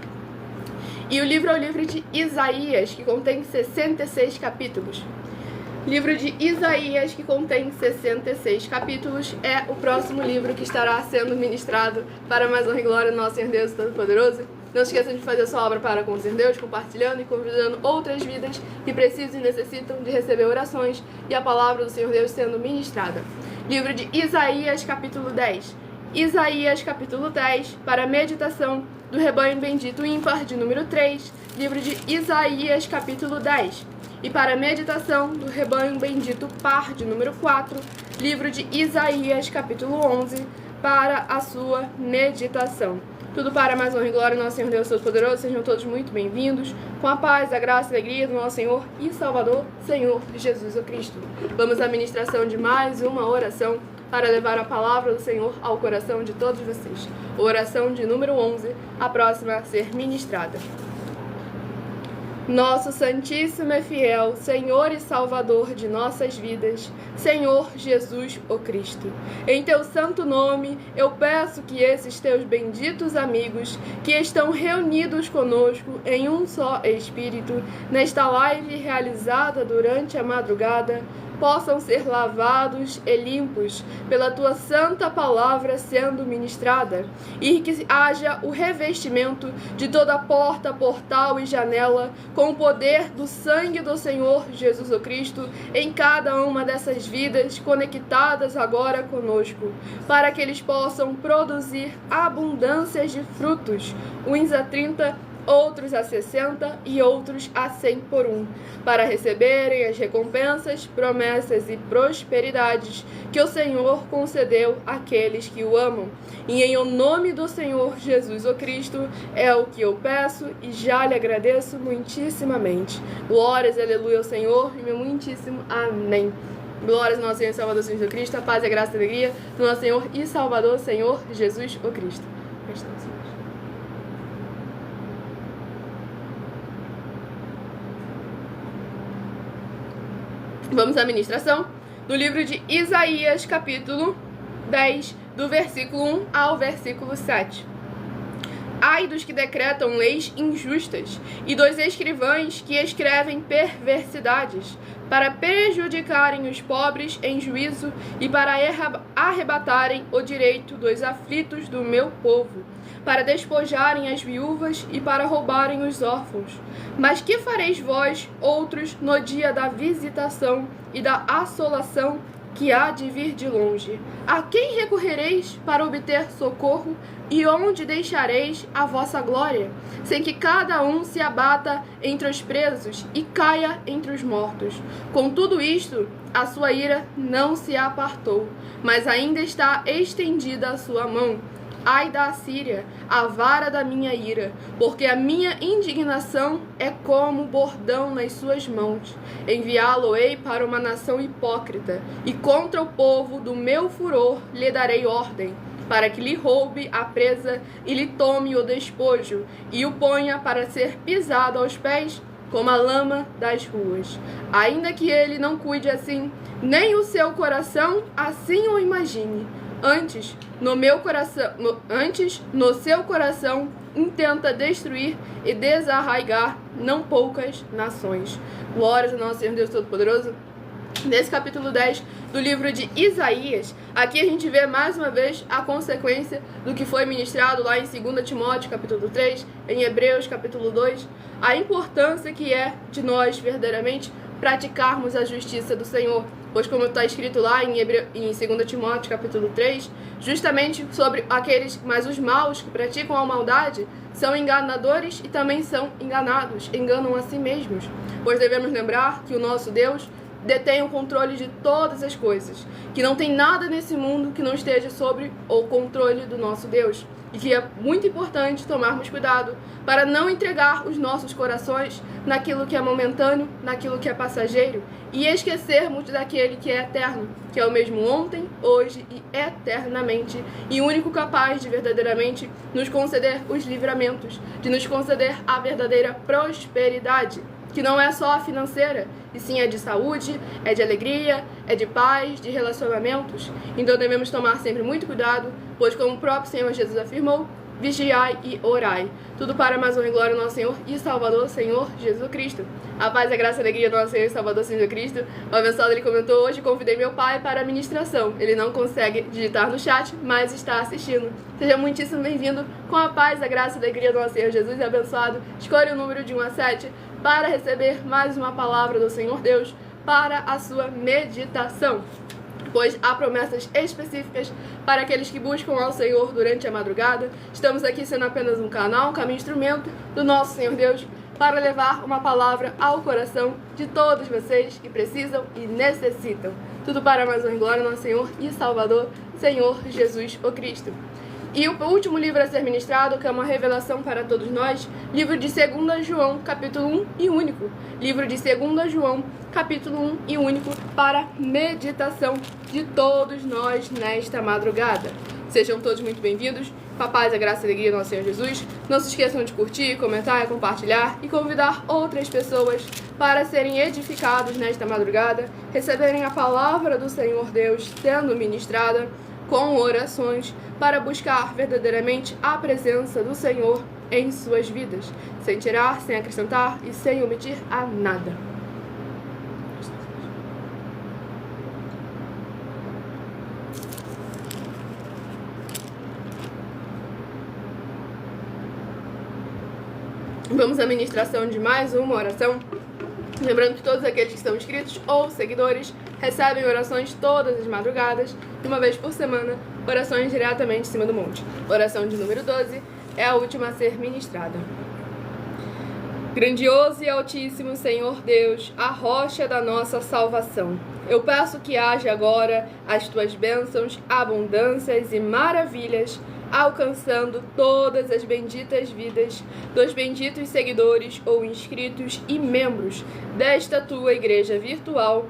E o livro é o livro de Isaías, que contém 66 capítulos. Livro de Isaías, que contém 66 capítulos, é o próximo livro que estará sendo ministrado para mais honra e glória do nosso Senhor Deus Todo-Poderoso. Não se esqueça de fazer a sua obra para com o Senhor Deus, compartilhando e convidando outras vidas que precisam e necessitam de receber orações e a palavra do Senhor Deus sendo ministrada. Livro de Isaías, capítulo 10. Isaías, capítulo 10, para a meditação do rebanho bendito ímpar, de número 3. Livro de Isaías, capítulo 10. E para a meditação do rebanho bendito par, de número 4, livro de Isaías, capítulo 11, para a sua meditação. Tudo para mais honra e glória do nosso Senhor Deus Todo-Poderoso. Sejam todos muito bem-vindos, com a paz, a graça e a alegria do nosso Senhor e Salvador, Senhor Jesus Cristo. Vamos à ministração de mais uma oração para levar a palavra do Senhor ao coração de todos vocês. Oração de número 11, a próxima a ser ministrada. Nosso Santíssimo e fiel Senhor e Salvador de nossas vidas, Senhor Jesus o Cristo. Em teu santo nome, eu peço que esses teus benditos amigos, que estão reunidos conosco em um só Espírito, nesta live realizada durante a madrugada, possam ser lavados e limpos pela tua santa palavra sendo ministrada, e que haja o revestimento de toda porta, portal e janela com o poder do sangue do Senhor Jesus Cristo em cada uma dessas vidas conectadas agora conosco, para que eles possam produzir abundâncias de frutos, uns a 30, outros a 60 e outros a 100 por 1, para receberem as recompensas, promessas e prosperidades que o Senhor concedeu àqueles que o amam. E em o nome do Senhor Jesus o Cristo é o que eu peço e já lhe agradeço muitíssimamente. Glórias, aleluia ao Senhor e meu muitíssimo amém. Glórias ao nosso Senhor e Salvador Jesus Cristo, a paz, a graça e a alegria do nosso Senhor e Salvador, Senhor Jesus o Cristo. Vamos à ministração do livro de Isaías, capítulo 10, do versículo 1 ao versículo 7. Ai dos que decretam leis injustas e dos escrivães que escrevem perversidades, para prejudicarem os pobres em juízo e para arrebatarem o direito dos aflitos do meu povo, para despojarem as viúvas e para roubarem os órfãos. Mas que fareis vós, outros, no dia da visitação e da assolação que há de vir de longe. A quem recorrereis para obter socorro? E onde deixareis a vossa glória? Sem que cada um se abata entre os presos e caia entre os mortos. Com tudo isto, a sua ira não se apartou, mas ainda está estendida a sua mão. Ai da Assíria, a vara da minha ira, porque a minha indignação é como bordão nas suas mãos. Enviá-lo-ei para uma nação hipócrita, e contra o povo do meu furor lhe darei ordem, para que lhe roube a presa e lhe tome o despojo, e o ponha para ser pisado aos pés, como a lama das ruas. Ainda que ele não cuide assim, nem o seu coração assim o imagine. Antes, no seu coração, intenta destruir e desarraigar não poucas nações. Glórias ao nosso Senhor Deus Todo-Poderoso. Nesse capítulo 10 do livro de Isaías, aqui a gente vê mais uma vez a consequência do que foi ministrado lá em 2 Timóteo, capítulo 3, em Hebreus, capítulo 2, a importância que é de nós, verdadeiramente, praticarmos a justiça do Senhor. Pois como está escrito lá em 2 Timóteo, capítulo 3, justamente sobre aqueles, mas os maus que praticam a maldade são enganadores e também são enganados, enganam a si mesmos. Pois devemos lembrar que o nosso Deus detém o controle de todas as coisas, que não tem nada nesse mundo que não esteja sob o controle do nosso Deus, e que é muito importante tomarmos cuidado para não entregar os nossos corações naquilo que é momentâneo, naquilo que é passageiro, e esquecermos daquele que é eterno, que é o mesmo ontem, hoje e eternamente, e único capaz de verdadeiramente nos conceder os livramentos, de nos conceder a verdadeira prosperidade, que não é só a financeira, e sim é de saúde, é de alegria, é de paz, de relacionamentos. Então devemos tomar sempre muito cuidado, pois como o próprio Senhor Jesus afirmou, vigiai e orai. Tudo para mais honra e glória do nosso Senhor e Salvador, Senhor Jesus Cristo. A paz, a graça e a alegria do nosso Senhor e Salvador, Senhor Cristo. O abençoado, ele comentou: hoje convidei meu pai para a ministração. Ele não consegue digitar no chat, mas está assistindo. Seja muitíssimo bem-vindo. Com a paz, a graça e a alegria do nosso Senhor Jesus e abençoado. Escolha o número de 1 a 7 para receber mais uma palavra do Senhor Deus para a sua meditação. Pois há promessas específicas para aqueles que buscam ao Senhor durante a madrugada. Estamos aqui sendo apenas um canal, um caminho, instrumento do nosso Senhor Deus para levar uma palavra ao coração de todos vocês que precisam e necessitam. Tudo para mais uma glória ao nosso Senhor e Salvador, Senhor Jesus o Cristo. E o último livro a ser ministrado, que é uma revelação para todos nós, livro de 2 João, capítulo 1 e único. Livro de 2 João, capítulo 1 e único, para meditação de todos nós nesta madrugada. Sejam todos muito bem-vindos. Com a paz, a graça e a alegria do nosso Senhor Jesus. Não se esqueçam de curtir, comentar, compartilhar e convidar outras pessoas para serem edificados nesta madrugada, receberem a palavra do Senhor Deus sendo ministrada com orações para buscar verdadeiramente a presença do Senhor em suas vidas, sem tirar, sem acrescentar e sem omitir a nada. Vamos à ministração de mais uma oração. Lembrando que todos aqueles que estão inscritos ou seguidores recebem orações todas as madrugadas, uma vez por semana, orações diretamente em cima do monte. Oração de número 12 é a última a ser ministrada. Grandioso e altíssimo Senhor Deus, a rocha da nossa salvação, eu peço que haja agora as tuas bênçãos, abundâncias e maravilhas, alcançando todas as benditas vidas dos benditos seguidores ou inscritos e membros desta tua igreja virtual,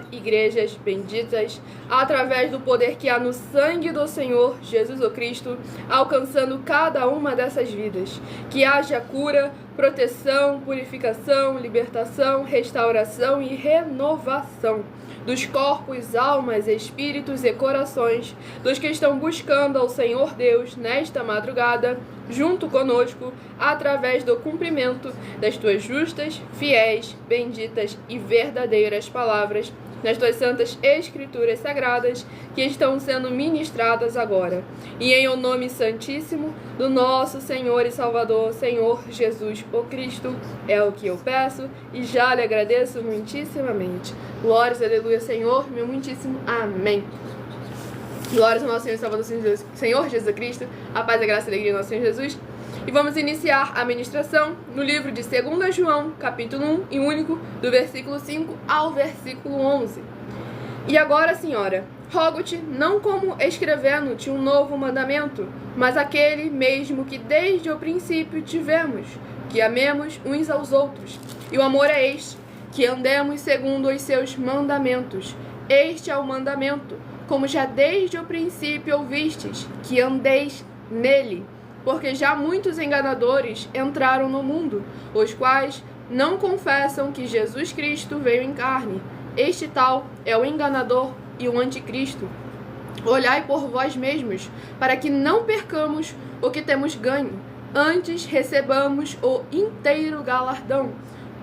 @igrejas benditas, através do poder que há no sangue do Senhor Jesus o Cristo, alcançando cada uma dessas vidas. Que haja cura, proteção, purificação, libertação, restauração e renovação dos corpos, almas, espíritos e corações dos que estão buscando ao Senhor Deus nesta madrugada, junto conosco, através do cumprimento das tuas justas, fiéis, benditas e verdadeiras palavras, nas tuas santas escrituras sagradas que estão sendo ministradas agora. E em o nome santíssimo do nosso Senhor e Salvador, Senhor Jesus o Cristo, é o que eu peço e já lhe agradeço muitíssimamente. Glórias, aleluia, Senhor, meu muitíssimo amém. Glórias ao nosso Senhor e Salvador, Senhor Jesus Cristo, a paz, a graça e a alegria do nosso Senhor Jesus. E vamos iniciar a ministração no livro de 2 João, capítulo 1 e único, do versículo 5 ao versículo 11. E agora, Senhora, rogo-te, não como escrevendo-te um novo mandamento, mas aquele mesmo que desde o princípio tivemos, que amemos uns aos outros. E o amor é este, que andemos segundo os seus mandamentos. Este é o mandamento, como já desde o princípio ouvistes, que andeis nele. Porque já muitos enganadores entraram no mundo, os quais não confessam que Jesus Cristo veio em carne. Este tal é o enganador e o anticristo. Olhai por vós mesmos, para que não percamos o que temos ganho, antes recebamos o inteiro galardão.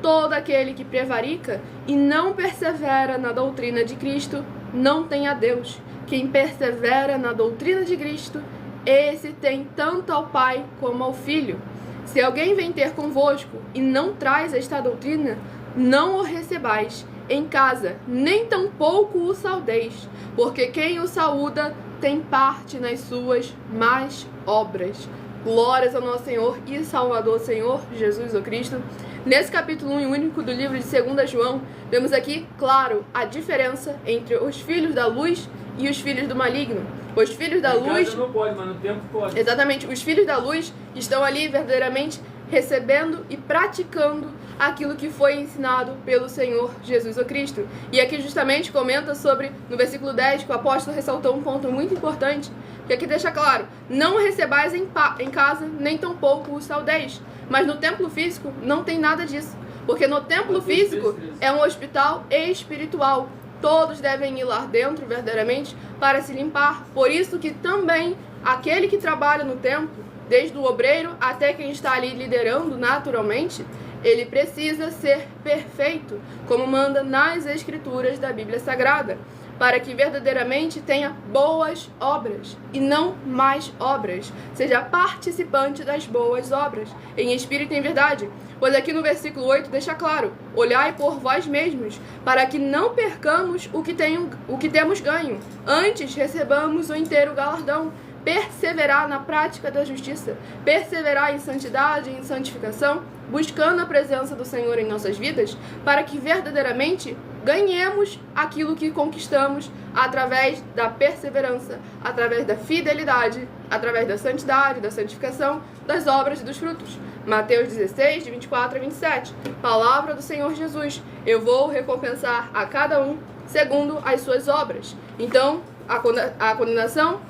Todo aquele que prevarica e não persevera na doutrina de Cristo, não tem a Deus. Quem persevera na doutrina de Cristo, esse tem tanto ao Pai como ao Filho. Se alguém vem ter convosco e não traz esta doutrina, não o recebais em casa, nem tampouco o saudeis, porque quem o saúda tem parte nas suas más obras. Glórias ao nosso Senhor e Salvador, Senhor Jesus o Cristo. Nesse capítulo 1 e único do livro de 2 João, vemos aqui, claro, a diferença entre os filhos da luz e os filhos do maligno. Os filhos da luz... não pode, mas no tempo pode. Exatamente. Os filhos da luz estão ali verdadeiramente recebendo e praticando aquilo que foi ensinado pelo Senhor Jesus o Cristo. E aqui justamente comenta sobre, no versículo 10, que o apóstolo ressaltou um ponto muito importante, que aqui deixa claro: não o recebais em casa, nem tampouco o saudeis. Mas no templo físico não tem nada disso. Porque no templo físico é um hospital espiritual. Todos devem ir lá dentro, verdadeiramente, para se limpar. Por isso que também aquele que trabalha no templo, desde o obreiro até quem está ali liderando naturalmente, ele precisa ser perfeito, como manda nas escrituras da Bíblia Sagrada, para que verdadeiramente tenha boas obras e não mais obras. Seja participante das boas obras, em espírito e em verdade. Pois aqui no versículo 8 deixa claro: olhai por vós mesmos, para que não percamos o que temos ganho, antes recebamos o inteiro galardão. Perseverar na prática da justiça, perseverar em santidade e em santificação, buscando a presença do Senhor em nossas vidas, para que verdadeiramente ganhemos aquilo que conquistamos através da perseverança, através da fidelidade, através da santidade, da santificação, das obras e dos frutos. Mateus 16, de 24 a 27. Palavra do Senhor Jesus: eu vou recompensar a cada um segundo as suas obras. Então, a condenação,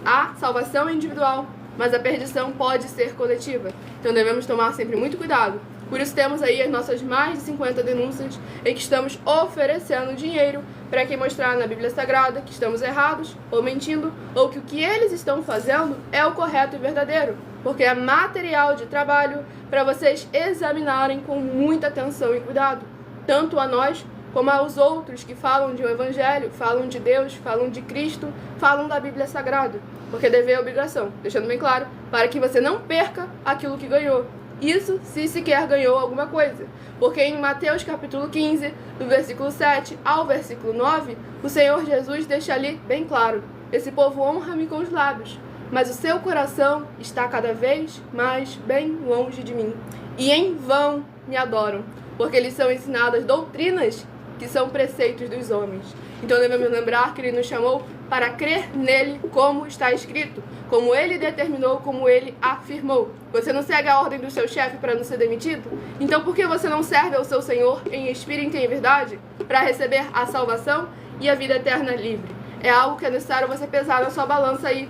a salvação é individual, mas a perdição pode ser coletiva. Então devemos tomar sempre muito cuidado. Por isso temos aí as nossas mais de 50 denúncias em que estamos oferecendo dinheiro para quem mostrar na Bíblia Sagrada que estamos errados ou mentindo, ou que o que eles estão fazendo é o correto e verdadeiro, porque é material de trabalho para vocês examinarem com muita atenção e cuidado, tanto a nós como aos outros que falam de um evangelho, falam de Deus, falam de Cristo, falam da Bíblia Sagrada, porque dever é obrigação, deixando bem claro, para que você não perca aquilo que ganhou. Isso se sequer ganhou alguma coisa, porque em Mateus capítulo 15, do versículo 7 ao versículo 9, o Senhor Jesus deixa ali bem claro: esse povo honra-me com os lábios, mas o seu coração está cada vez mais bem longe de mim, e em vão me adoram, porque eles são ensinadas doutrinas que são preceitos dos homens. Então devemos lembrar que ele nos chamou para crer nele como está escrito, como ele determinou, como ele afirmou. Você não segue a ordem do seu chefe para não ser demitido? Então por que você não serve ao seu Senhor em espírito e em verdade para receber a salvação e a vida eterna livre? É algo que é necessário você pesar na sua balança aí.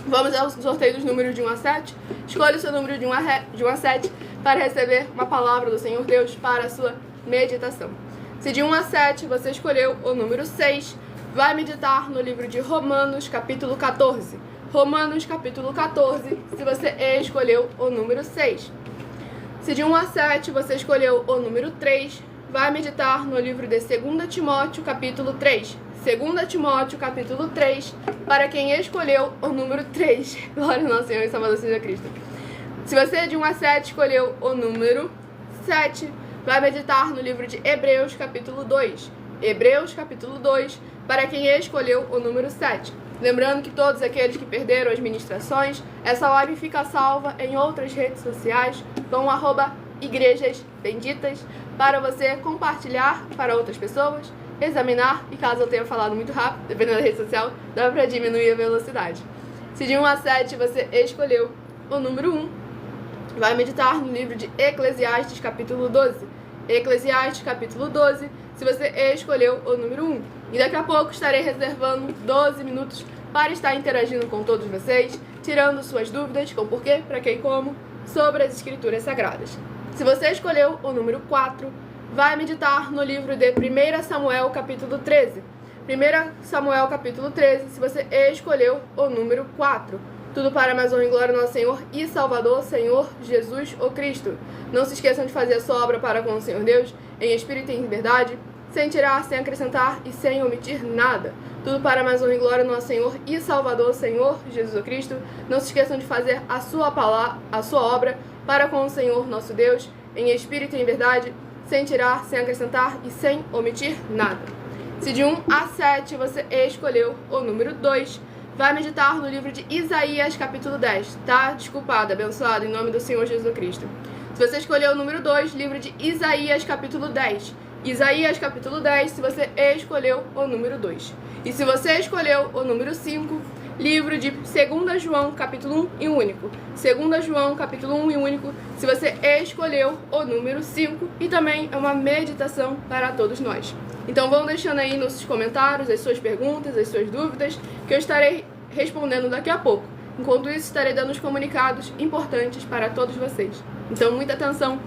Vamos ao sorteio dos números de 1 a 7. Escolha o seu número de 1 a 7 para receber uma palavra do Senhor Deus para a sua meditação. Se de 1 a 7 você escolheu o número 6, vai meditar no livro de Romanos, capítulo 14. Romanos, capítulo 14, se você escolheu o número 6. Se de 1 a 7 você escolheu o número 3, vai meditar no livro de 2 Timóteo, capítulo 3. 2 Timóteo, capítulo 3, para quem escolheu o número 3. Glória ao nosso Senhor e Salvador seja Cristo. Se você de 1 a 7 escolheu o número 7, vai meditar no livro de Hebreus, capítulo 2. Hebreus, capítulo 2, para quem escolheu o número 7. Lembrando que todos aqueles que perderam as ministrações, essa live fica salva em outras redes sociais, com @igrejas benditas, para você compartilhar para outras pessoas, examinar, e caso eu tenha falado muito rápido, dependendo da rede social, dá para diminuir a velocidade. Se de 1 a 7 você escolheu o número 1, vai meditar no livro de Eclesiastes, capítulo 12. Eclesiastes, capítulo 12, se você escolheu o número 1. E daqui a pouco estarei reservando 12 minutos para estar interagindo com todos vocês, tirando suas dúvidas com porquê, para que e como, sobre as Escrituras Sagradas. Se você escolheu o número 4, vai meditar no livro de 1 Samuel, capítulo 13. 1 Samuel, capítulo 13, se você escolheu o número 4. Tudo para mais honra e glória ao nosso Senhor e Salvador, Senhor Jesus o Cristo. Não se esqueçam de fazer a sua obra para com o Senhor Deus, em espírito e em verdade, sem tirar, sem acrescentar e sem omitir nada. Tudo para mais honra e glória ao nosso Senhor e Salvador, Senhor Jesus o Cristo. Não se esqueçam de fazer a sua obra para com o Senhor nosso Deus, em espírito e em verdade, sem tirar, sem acrescentar e sem omitir nada. Se de 1 a 7 você escolheu o número 2, vai meditar no livro de Isaías, capítulo 10. Tá desculpado, abençoado, em nome do Senhor Jesus Cristo. Se você escolheu o número 2, livro de Isaías, capítulo 10. Isaías, capítulo 10, se você escolheu o número 2. E se você escolheu o número 5, livro de 2 João, capítulo 1 e único. 2 João, capítulo 1 e único, se você escolheu o número 5. E também é uma meditação para todos nós. Então vão deixando aí nos comentários as suas perguntas, as suas dúvidas, que eu estarei respondendo daqui a pouco. Enquanto isso, estarei dando os comunicados importantes para todos vocês. Então, muita atenção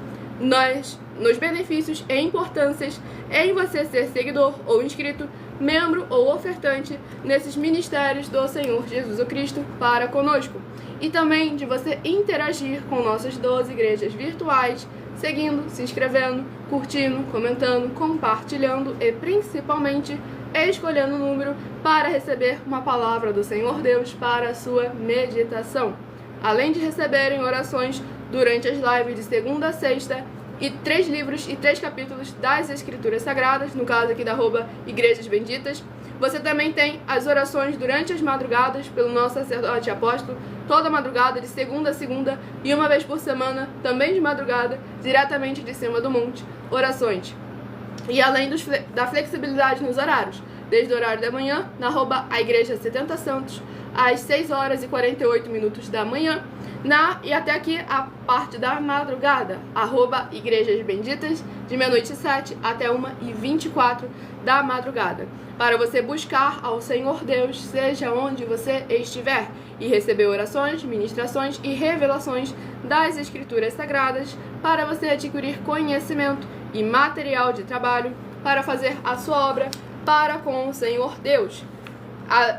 nos benefícios e importâncias em você ser seguidor ou inscrito, membro ou ofertante nesses ministérios do Senhor Jesus Cristo para conosco. E também de você interagir com nossas 12 igrejas virtuais, seguindo, se inscrevendo, curtindo, comentando, compartilhando e principalmente escolhendo o número para receber uma palavra do Senhor Deus para a sua meditação. Além de receberem orações durante as lives de segunda a sexta e 3 livros e 3 capítulos das Escrituras Sagradas, no caso aqui da Igrejas Benditas, você também tem as orações durante as madrugadas pelo nosso sacerdote apóstolo, toda madrugada, de segunda a segunda, e uma vez por semana, também de madrugada, diretamente de cima do monte, orações. E além da flexibilidade nos horários, desde o horário da manhã, na a Igreja 70 Santos, às 6 horas e 48 minutos da manhã, e até aqui a parte da madrugada, Igrejas Benditas, de meia-noite e 7 até 1h24 da madrugada, para você buscar ao Senhor Deus, seja onde você estiver, e receber orações, ministrações e revelações das Escrituras Sagradas, para você adquirir conhecimento e material de trabalho para fazer a sua obra para com o Senhor Deus,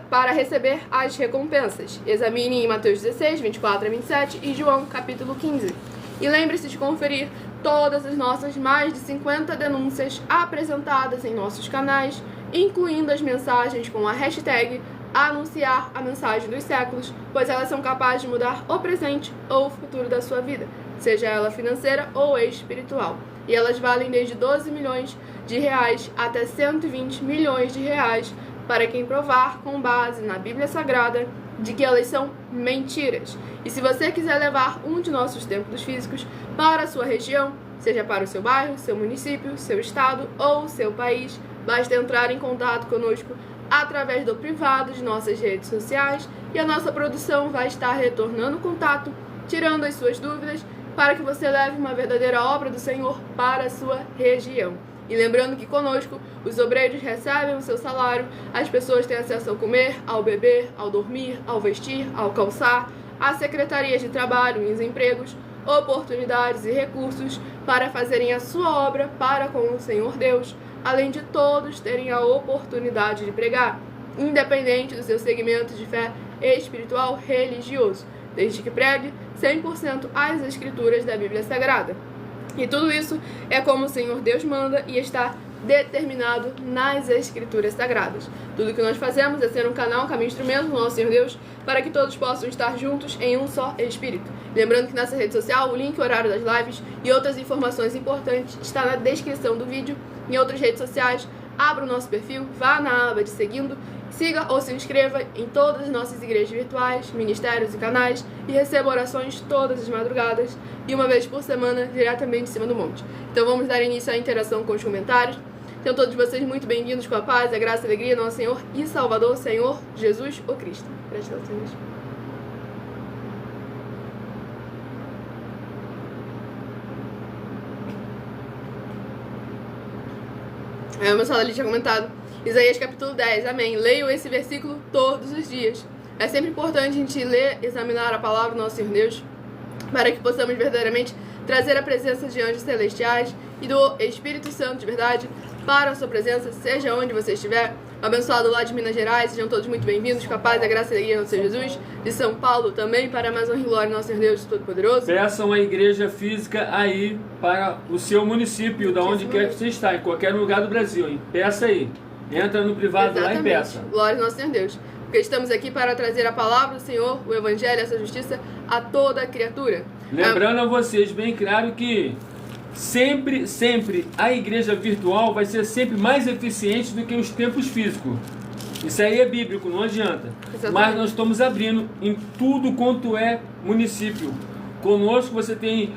para receber as recompensas. Examine em Mateus 16, 24 a 27 e João, capítulo 15. E lembre-se de conferir todas as nossas mais de 50 denúncias apresentadas em nossos canais, incluindo as mensagens com a hashtag anunciar a mensagem dos séculos, pois elas são capazes de mudar o presente ou o futuro da sua vida, seja ela financeira ou espiritual. E elas valem desde 12 milhões de reais até 120 milhões de reais para quem provar com base na Bíblia Sagrada de que elas são mentiras. E se você quiser levar um de nossos templos físicos para a sua região, seja para o seu bairro, seu município, seu estado ou seu país, basta entrar em contato conosco através do privado de nossas redes sociais e a nossa produção vai estar retornando o contato, tirando as suas dúvidas, para que você leve uma verdadeira obra do Senhor para a sua região. E lembrando que conosco, os obreiros recebem o seu salário, as pessoas têm acesso ao comer, ao beber, ao dormir, ao vestir, ao calçar, às secretarias de trabalho e os empregos, oportunidades e recursos para fazerem a sua obra para com o Senhor Deus, além de todos terem a oportunidade de pregar, independente do seu segmento de fé espiritual religioso, desde que pregue 100% as Escrituras da Bíblia Sagrada. E tudo isso é como o Senhor Deus manda e está determinado nas Escrituras Sagradas. Tudo que nós fazemos é ser um canal, um caminho, instrumento do nosso Senhor Deus, para que todos possam estar juntos em um só Espírito. Lembrando que nessa rede social, o link, o horário das lives e outras informações importantes está na descrição do vídeo. Em outras redes sociais, abra o nosso perfil, vá na aba de seguindo, siga ou se inscreva em todas as nossas igrejas virtuais, ministérios e canais e receba orações todas as madrugadas e uma vez por semana diretamente em cima do monte. Então vamos dar início à interação com os comentários. Sejam todos vocês muito bem-vindos com a paz, a graça e a alegria do nosso Senhor e Salvador, Senhor Jesus o Cristo. Gratidão, Senhor. A moçada ali tinha comentado Isaías capítulo 10, amém. Leio esse versículo todos os dias. É sempre importante a gente ler, examinar a palavra do nosso Senhor Deus, para que possamos verdadeiramente trazer a presença de anjos celestiais e do Espírito Santo de verdade para a sua presença, seja onde você estiver. Abençoado lá de Minas Gerais, sejam todos muito bem-vindos, com a paz, a graça e a alegria do Senhor Jesus. De São Paulo também, para mais honra e glória do nosso Senhor Deus Todo-Poderoso. Peçam a igreja física aí para o seu município, da onde quer que você está, em qualquer lugar do Brasil, hein? Peça aí. Entra no privado lá e peça. Glória ao nosso Senhor Deus. Porque estamos aqui para trazer a palavra do Senhor, o Evangelho, essa justiça a toda criatura. Lembrando a vocês, bem claro, que sempre a igreja virtual vai ser sempre mais eficiente do que os templos físicos. Isso aí é bíblico, não adianta. Exatamente. Mas nós estamos abrindo em tudo quanto é município. Conosco você tem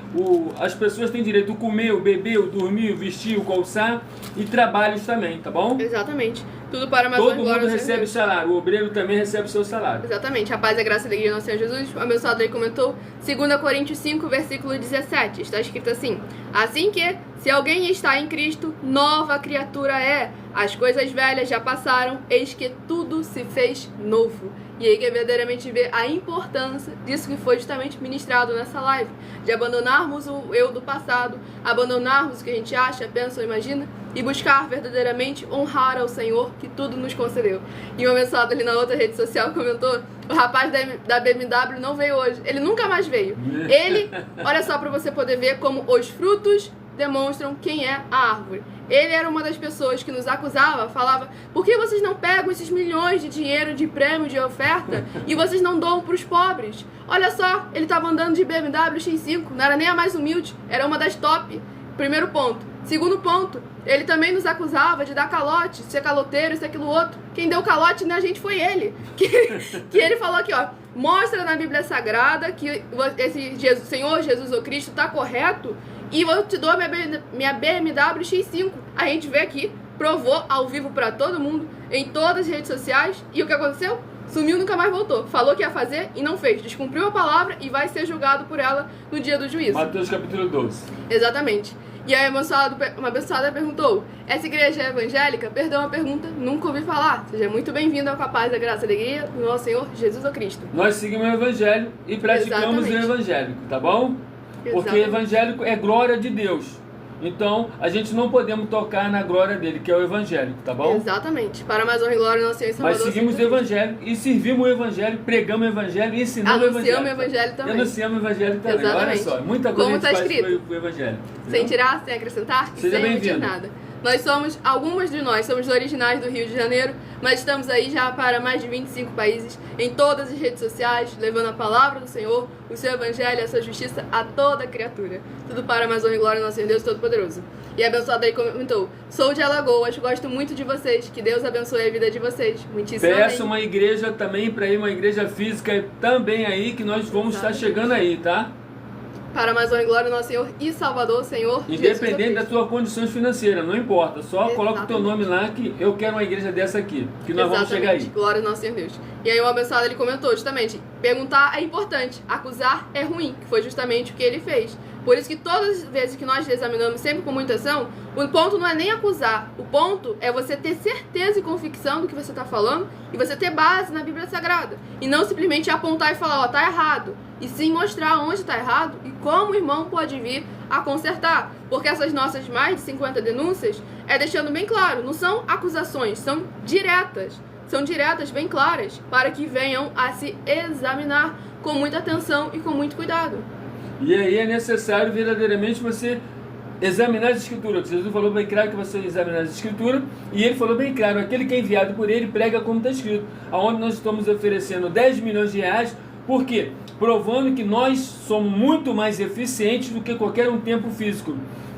as pessoas têm direito a comer, o beber, o dormir, o vestir, o calçar e trabalhos também, tá bom? Exatamente. Tudo para mais honra e Todo glória mundo do Senhor recebe Deus. salário, o obreiro também recebe seu salário. Exatamente. A paz, a graça e a alegria do nosso Senhor Jesus. O abençoado aí comentou 2 Coríntios 5, versículo 17. Está escrito assim: assim que, se alguém está em Cristo, nova criatura é. As coisas velhas já passaram, eis que tudo se fez novo. E aí que verdadeiramente vê a importância disso que foi justamente ministrado nessa live. De abandonarmos o eu do passado, abandonarmos o que a gente acha, pensa ou imagina, e buscar verdadeiramente honrar ao Senhor que tudo nos concedeu. E uma mensagem ali na outra rede social comentou: o rapaz da BMW não veio hoje, ele nunca mais veio. Ele, olha só para você poder ver como os frutos demonstram quem é a árvore. Ele era uma das pessoas que nos acusava, falava: por que vocês não pegam esses milhões de dinheiro de prêmio, de oferta, e vocês não doam para os pobres? Olha só, ele estava andando de BMW X5, não era nem a mais humilde, era uma das top. Primeiro ponto. Segundo ponto, ele também nos acusava de dar calote, ser caloteiro, isso, aquilo, outro. Quem deu calote na gente foi ele. Que ele falou aqui, ó: mostra na Bíblia Sagrada que esse Senhor Jesus o Cristo está correto, e eu te dou a minha BMW X5. A gente vê aqui, provou ao vivo pra todo mundo, em todas as redes sociais. E o que aconteceu? Sumiu, nunca mais voltou. Falou que ia fazer e não fez. Descumpriu a palavra e vai ser julgado por ela no dia do juízo. Mateus capítulo 12. Exatamente. E aí uma abençoada perguntou: essa igreja é evangélica? Perdão a pergunta, nunca ouvi falar. Seja muito bem-vindo ao Capaz da Graça e Alegria do nosso Senhor Jesus Cristo. Nós seguimos o evangelho e praticamos o evangélico, tá bom? Porque o evangélico é glória de Deus. Então, a gente não podemos tocar na glória dele, que é o evangélico, tá bom? Exatamente. Para mais honra e glória do nosso Senhor e Salvador. Mas seguimos o evangelho e servimos o evangelho, pregamos o evangelho e ensinamos o evangelho. Anunciamos o evangelho também. Anunciamos o evangelho também. Exatamente. Olha só, muita coisa como a gente tá faz pro evangelho. Sem tirar, sem acrescentar e Seja sem omitir bem-vindo. nada. Algumas de nós somos originais do Rio de Janeiro, mas estamos aí já para mais de 25 países, em todas as redes sociais, levando a palavra do Senhor, o seu evangelho e a sua justiça a toda criatura. Tudo para mais honra e glória do nosso Deus Todo-Poderoso. E a abençoada aí comentou: sou de Alagoas, gosto muito de vocês, que Deus abençoe a vida de vocês. Muitíssimo Peça amém. uma igreja também para ir, uma igreja física também aí, que nós vamos estar chegando aí, tá? Para mais honra e glória do nosso Senhor e Salvador, Senhor Independente Jesus das suas condições financeiras, não importa. Só coloca o teu nome lá que eu quero uma igreja dessa aqui, que nós vamos chegar aí. Glória ao nosso Senhor Deus. E aí o abençoado ele comentou justamente: perguntar é importante, acusar é ruim, que foi justamente o que ele fez. Por isso que todas as vezes que nós examinamos sempre com muita atenção, o ponto não é nem acusar, o ponto é você ter certeza e convicção do que você está falando e você ter base na Bíblia Sagrada. E não simplesmente apontar e falar: ó, tá errado. E sim mostrar onde está errado e como o irmão pode vir a consertar. Porque essas nossas mais de 50 denúncias é deixando bem claro, não são acusações, são diretas. São diretas, bem claras, para que venham a se examinar com muita atenção e com muito cuidado. E aí é necessário verdadeiramente você examinar as escrituras. Jesus falou bem claro que você examinar as escrituras, e ele falou bem claro, aquele que é enviado por ele prega como está escrito, aonde nós estamos oferecendo 10 milhões de reais, por quê? Provando que nós somos muito mais eficientes do que qualquer um templo físico.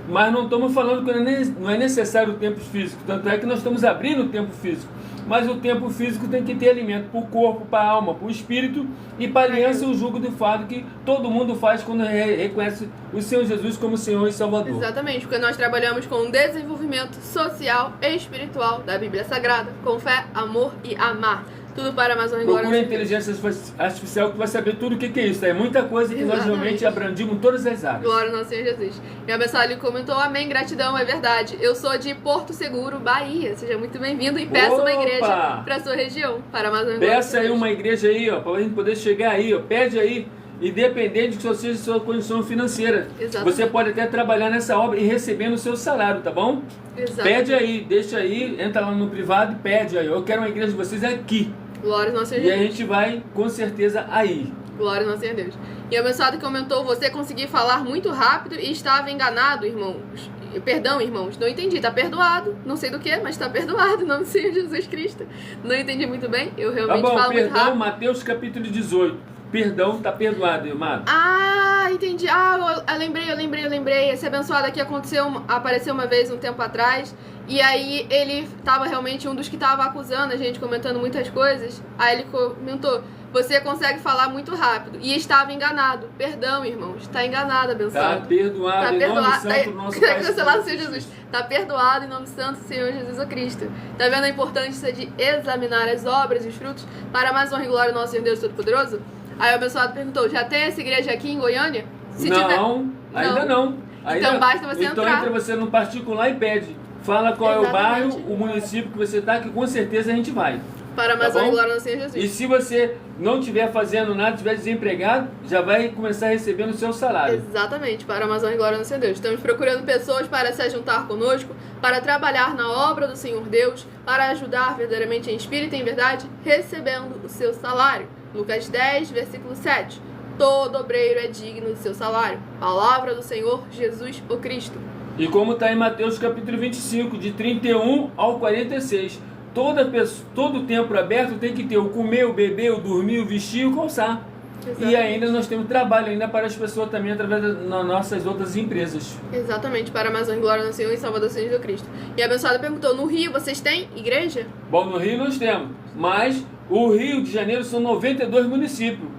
Mas não estamos falando que não é necessário o templo físico, tanto é que nós estamos abrindo o templo físico. Mas o templo físico tem que ter alimento para o corpo, para a alma, para o espírito e para a aliança e o jugo do fardo que todo mundo faz quando reconhece o Senhor Jesus como Senhor e Salvador. Exatamente, porque nós trabalhamos com o desenvolvimento social e espiritual da Bíblia Sagrada, com fé, amor e amar. Tudo para a Amazônia e glória. Procura a inteligência artificial que vai saber tudo o que é isso. É muita coisa que nós realmente abrandimos todas as áreas. Glória ao nosso Senhor Jesus. E a abençoada ele comentou, amém, gratidão, é verdade. Eu sou de Porto Seguro, Bahia. Seja muito bem-vindo e peça uma igreja para a sua região, para a Amazônia e glória. Peça aí uma igreja aí, ó, para a gente poder chegar aí, ó. Pede aí. Independente de que seja sua condição financeira. Exatamente. Você pode até trabalhar nessa obra e recebendo o seu salário, tá bom? Exatamente. Pede aí, deixa aí, entra lá no privado e pede aí. Eu quero uma igreja de vocês aqui. Glória ao nosso Senhor E Jesus. a gente vai, com certeza, aí. Glória ao nosso Senhor Deus. E a abençoada comentou, você conseguiu falar muito rápido e estava enganado, irmãos. Perdão, irmãos, não entendi, tá perdoado. Não sei do que, mas tá perdoado em nome do Senhor Jesus Cristo. Não entendi muito bem, eu realmente Tá bom, falo muito perdão, rápido. Mateus capítulo 18. Perdão, tá perdoado, irmão. Ah, entendi. Ah, eu lembrei. Esse abençoado aqui apareceu uma vez um tempo atrás. E aí ele tava realmente um dos que tava acusando a gente, comentando muitas coisas. Aí ele comentou, você consegue falar muito rápido. E estava enganado. Perdão, irmãos. Está enganado, abençoado. Tá perdoado, em nome santo do nosso Pai. Cancelado, Senhor Jesus. Tá perdoado em nome santo do Senhor Jesus Cristo. Tá vendo a importância de examinar as obras e os frutos para a mais honra e glória do nosso Senhor Deus Todo-Poderoso? Aí o abençoado perguntou, já tem essa igreja aqui em Goiânia? Ainda não. Então basta você então entrar. Entra você no particular e pede. Fala qual Exatamente. é o bairro, o município que você está, que com certeza a gente vai. Para a mais Tá honra e bom? glória do Senhor Jesus. E se você não estiver fazendo nada, estiver desempregado, já vai começar recebendo o seu salário. Exatamente, para a Amazônia e glória do Senhor Deus. Estamos procurando pessoas para se juntar conosco, para trabalhar na obra do Senhor Deus, para ajudar verdadeiramente em espírito e em verdade, recebendo o seu salário. Lucas 10, versículo 7. Todo obreiro é digno do seu salário. Palavra do Senhor Jesus o Cristo. E como está em Mateus capítulo 25, de 31 ao 46. Todo templo aberto tem que ter o comer, o beber, o dormir, o vestir e o calçar. Exatamente. E ainda nós temos trabalho ainda para as pessoas também através das nossas outras empresas. Exatamente, para a Amazônia e glória do Senhor e Salvador Jesus Cristo. E a abençoada perguntou, no Rio vocês têm igreja? Bom, no Rio nós temos, mas o Rio de Janeiro são 92 municípios.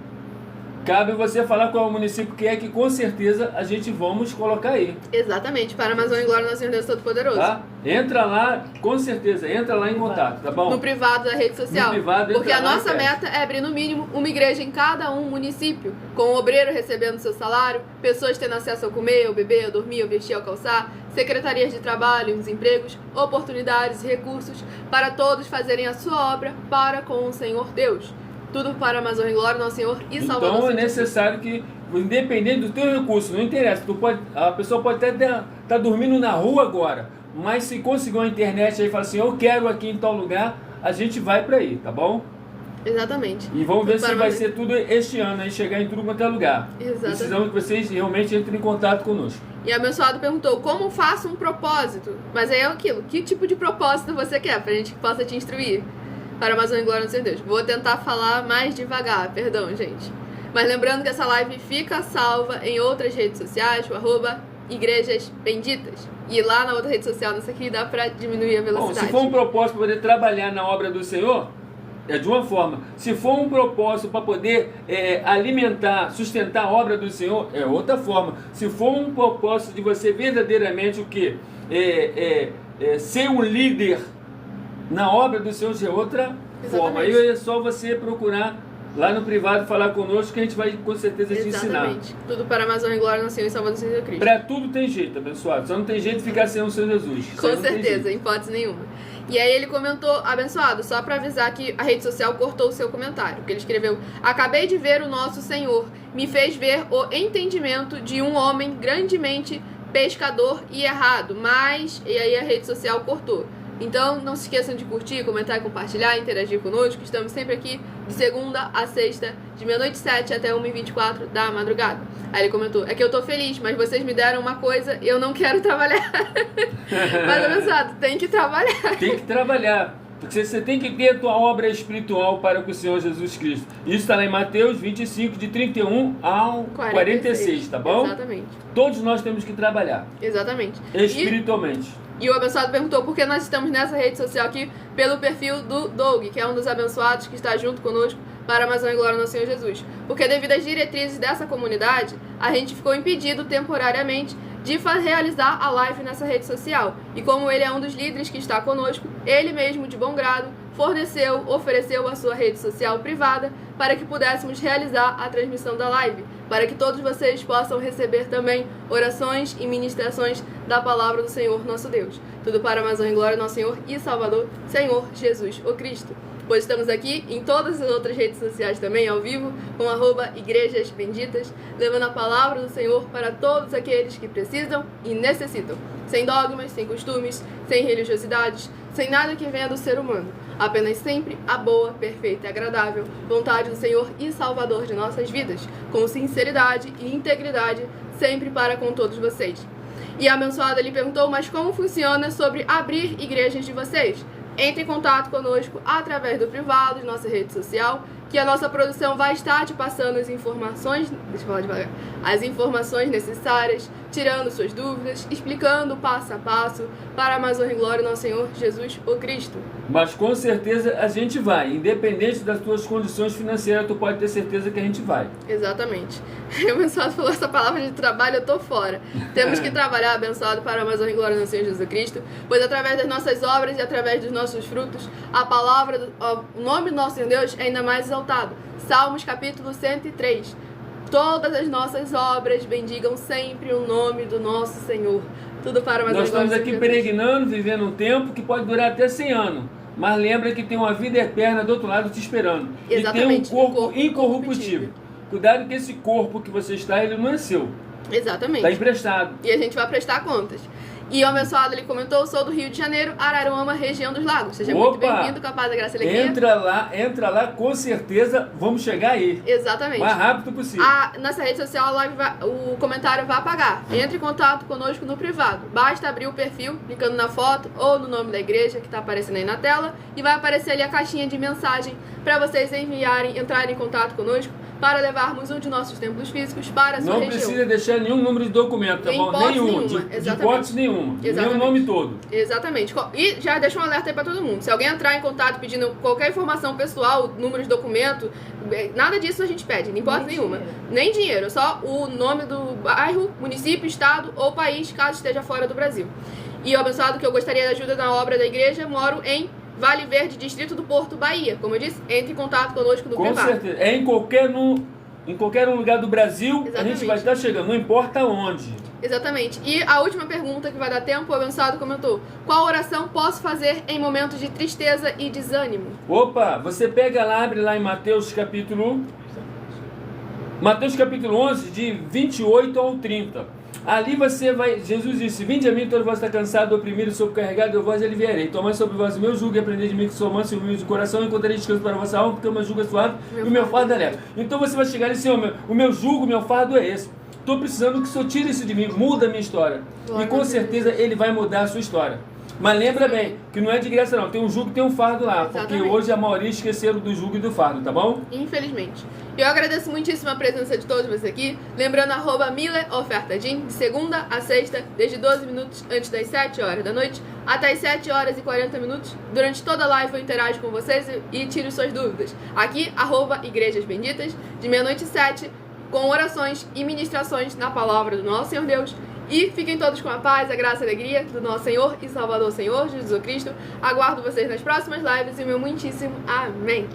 Cabe você falar qual é o município que é, que com certeza a gente vamos colocar aí. Exatamente, para a Amazônia e glória do Senhor Deus Todo-Poderoso. Tá? Entra lá, com certeza, entra lá em contato, tá bom? No privado da rede social. No privado, porque entra a lá nossa e pede. meta é abrir no mínimo uma igreja em cada município, com o obreiro recebendo seu salário, pessoas tendo acesso ao comer, ao beber, ao dormir, ao vestir, ao calçar, secretarias de trabalho, os empregos, oportunidades e recursos para todos fazerem a sua obra para com o Senhor Deus. Tudo para a Amazônia e glória, nosso Senhor e Salvador. Então é necessário que, independente do teu recurso, não interessa, a pessoa pode até estar dormindo na rua agora, mas se conseguir uma internet aí e falar assim, eu quero aqui em tal lugar, a gente vai para aí, tá bom? Exatamente. E vamos ver Tudo se para vai Amazônia. ser tudo este ano, aí chegar em tudo quanto é lugar. Exatamente. Precisamos que vocês realmente entrem em contato conosco. E a abençoado perguntou, como faço um propósito? Mas aí é aquilo, que tipo de propósito você quer, para a gente que possa te instruir? Para a Amazônia e glória do Senhor Deus. Vou tentar falar mais devagar, perdão, gente. Mas lembrando que essa live fica salva em outras redes sociais, o @igrejas benditas. E lá na outra rede social, nessa aqui, dá para diminuir a Bom, velocidade. se for um propósito para poder trabalhar na obra do Senhor, é de uma forma. Se for um propósito para poder alimentar, sustentar a obra do Senhor, é outra forma. Se for um propósito de você verdadeiramente o quê? Ser um líder na obra do Senhor, é outra forma. Aí é só você procurar lá no privado falar conosco que a gente vai com certeza te ensinar. Exatamente. Tudo para a Amazônia e glória no Senhor e Salvador Jesus Cristo. Para tudo tem jeito, abençoado. Só não tem jeito de ficar sem o Senhor Jesus. Isso aí Com não tem certeza, jeito. em hipótese nenhuma. E aí ele comentou, abençoado, só para avisar que a rede social cortou o seu comentário, porque ele escreveu, acabei de ver o nosso Senhor, me fez ver o entendimento de um homem grandemente pescador e errado, mas... E aí a rede social cortou. Então, não se esqueçam de curtir, comentar, compartilhar, interagir conosco. Estamos sempre aqui de segunda a sexta, de meia-noite 7 até 1h24 da madrugada. Aí ele comentou, é que eu tô feliz, mas vocês me deram uma coisa e eu não quero trabalhar. Mas, abençoado, tem que trabalhar. Tem que trabalhar. Porque você tem que ter a tua obra espiritual para com o Senhor Jesus Cristo. Isso está lá em Mateus 25, de 31 ao 46, tá bom? Exatamente. Todos nós temos que trabalhar. Exatamente. Espiritualmente. E o abençoado perguntou por que nós estamos nessa rede social aqui pelo perfil do Doug, que é um dos abençoados que está junto conosco para mais uma glória no Senhor Jesus. Porque devido às diretrizes dessa comunidade, a gente ficou impedido temporariamente de realizar a live nessa rede social. E como ele é um dos líderes que está conosco, ele mesmo, de bom grado, ofereceu a sua rede social privada para que pudéssemos realizar a transmissão da live, para que todos vocês possam receber também orações e ministrações da palavra do Senhor nosso Deus. Tudo para mais uma glória nosso Senhor e Salvador, Senhor Jesus o Cristo. Pois estamos aqui em todas as outras redes sociais também, ao vivo, com @Igrejas Benditas, levando a palavra do Senhor para todos aqueles que precisam e necessitam, sem dogmas, sem costumes, sem religiosidades, sem nada que venha do ser humano, apenas sempre a boa, perfeita e agradável vontade do Senhor e Salvador de nossas vidas, com sinceridade e integridade, sempre para com todos vocês. E a abençoada lhe perguntou, mas como funciona sobre abrir igrejas de vocês? Entre em contato conosco através do privado de nossa rede social, que a nossa produção vai estar te passando as informações, deixa eu falar devagar, as informações necessárias, tirando suas dúvidas, explicando passo a passo para mais honra e glória nosso Senhor Jesus o Cristo. Mas com certeza a gente vai, independente das tuas condições financeiras, tu pode ter certeza que a gente vai. Exatamente. O abençoado falou essa palavra de trabalho, eu tô fora. Temos que trabalhar, abençoado, para mais honra e glória nosso Senhor Jesus Cristo, pois através das nossas obras e através dos nossos frutos, a palavra, o nome do nosso Senhor Deus é ainda mais exaltado. Salmos capítulo 103. Todas as nossas obras bendigam sempre o nome do nosso Senhor. Tudo para mais honra e glória. Nós estamos aqui peregrinando, vivendo um tempo que pode durar até 100 anos. Mas lembra que tem uma vida eterna do outro lado te esperando. Exatamente. E tem um corpo incorruptível. Cuidado que esse corpo que você está, ele não é seu. Exatamente. Está emprestado. E a gente vai prestar contas. E o abençoado, ele comentou, sou do Rio de Janeiro, Araruama, região dos Lagos. Seja muito bem-vindo, capaz da graça e alegria. Entra lá, com certeza vamos chegar aí. Exatamente. O mais rápido possível. Nessa rede social, a live o comentário vai apagar. Entre em contato conosco no privado. Basta abrir o perfil, clicando na foto ou no nome da igreja que está aparecendo aí na tela. E vai aparecer ali a caixinha de mensagem para vocês entrarem em contato conosco, para levarmos um de nossos templos físicos para a sua região. Não precisa deixar nenhum número de documento, tá bom? Nenhum. De hipótese nenhuma. Nem o nome todo. Exatamente. E já deixa um alerta aí para todo mundo. Se alguém entrar em contato pedindo qualquer informação pessoal, número de documento, nada disso a gente pede, nem hipótese nenhuma. Nem dinheiro, só o nome do bairro, município, estado ou país, caso esteja fora do Brasil. E o abençoado que eu gostaria de ajuda na obra da igreja, moro em Vale Verde, distrito do Porto, Bahia. Como eu disse, entre em contato conosco no privado. Com certeza. É em qualquer lugar do Brasil. Exatamente. A gente vai estar chegando, não importa onde. Exatamente. E a última pergunta que vai dar tempo, o abençoado comentou: qual oração posso fazer em momentos de tristeza e desânimo? Opa, você pega lá, abre lá em Mateus capítulo 11, de 28 ao 30. Ali você vai, Jesus disse, vinde a mim, todos vós está cansado, oprimido, sobrecarregado, eu vos aliviarei. Tomai sobre vós o meu jugo e aprendei de mim que sou manso e humilde de coração, e encontrarei descanso para a vossa alma, porque o meu jugo é suave e o meu fardo é leve. Então você vai chegar e dizer, o meu jugo, o meu fardo é esse. Estou precisando que o Senhor tire isso de mim, muda a minha história. E com certeza Ele vai mudar a sua história. Mas lembra bem, que não é de graça não, tem um jugo e tem um fardo lá. Exatamente. Porque hoje a maioria esqueceram do jugo e do fardo, tá bom? Infelizmente. Eu agradeço muitíssimo a presença de todos vocês aqui. Lembrando, @MileOfertaDin, de segunda a sexta, desde 12 minutos antes das 7 horas da noite, até as 7 horas e 40 minutos. Durante toda a live eu interajo com vocês e tiro suas dúvidas. Aqui, @Igrejas Benditas, de meia-noite 7, com orações e ministrações na palavra do nosso Senhor Deus. E fiquem todos com a paz, a graça e a alegria do nosso Senhor e Salvador Senhor Jesus Cristo. Aguardo vocês nas próximas lives e o meu muitíssimo amém.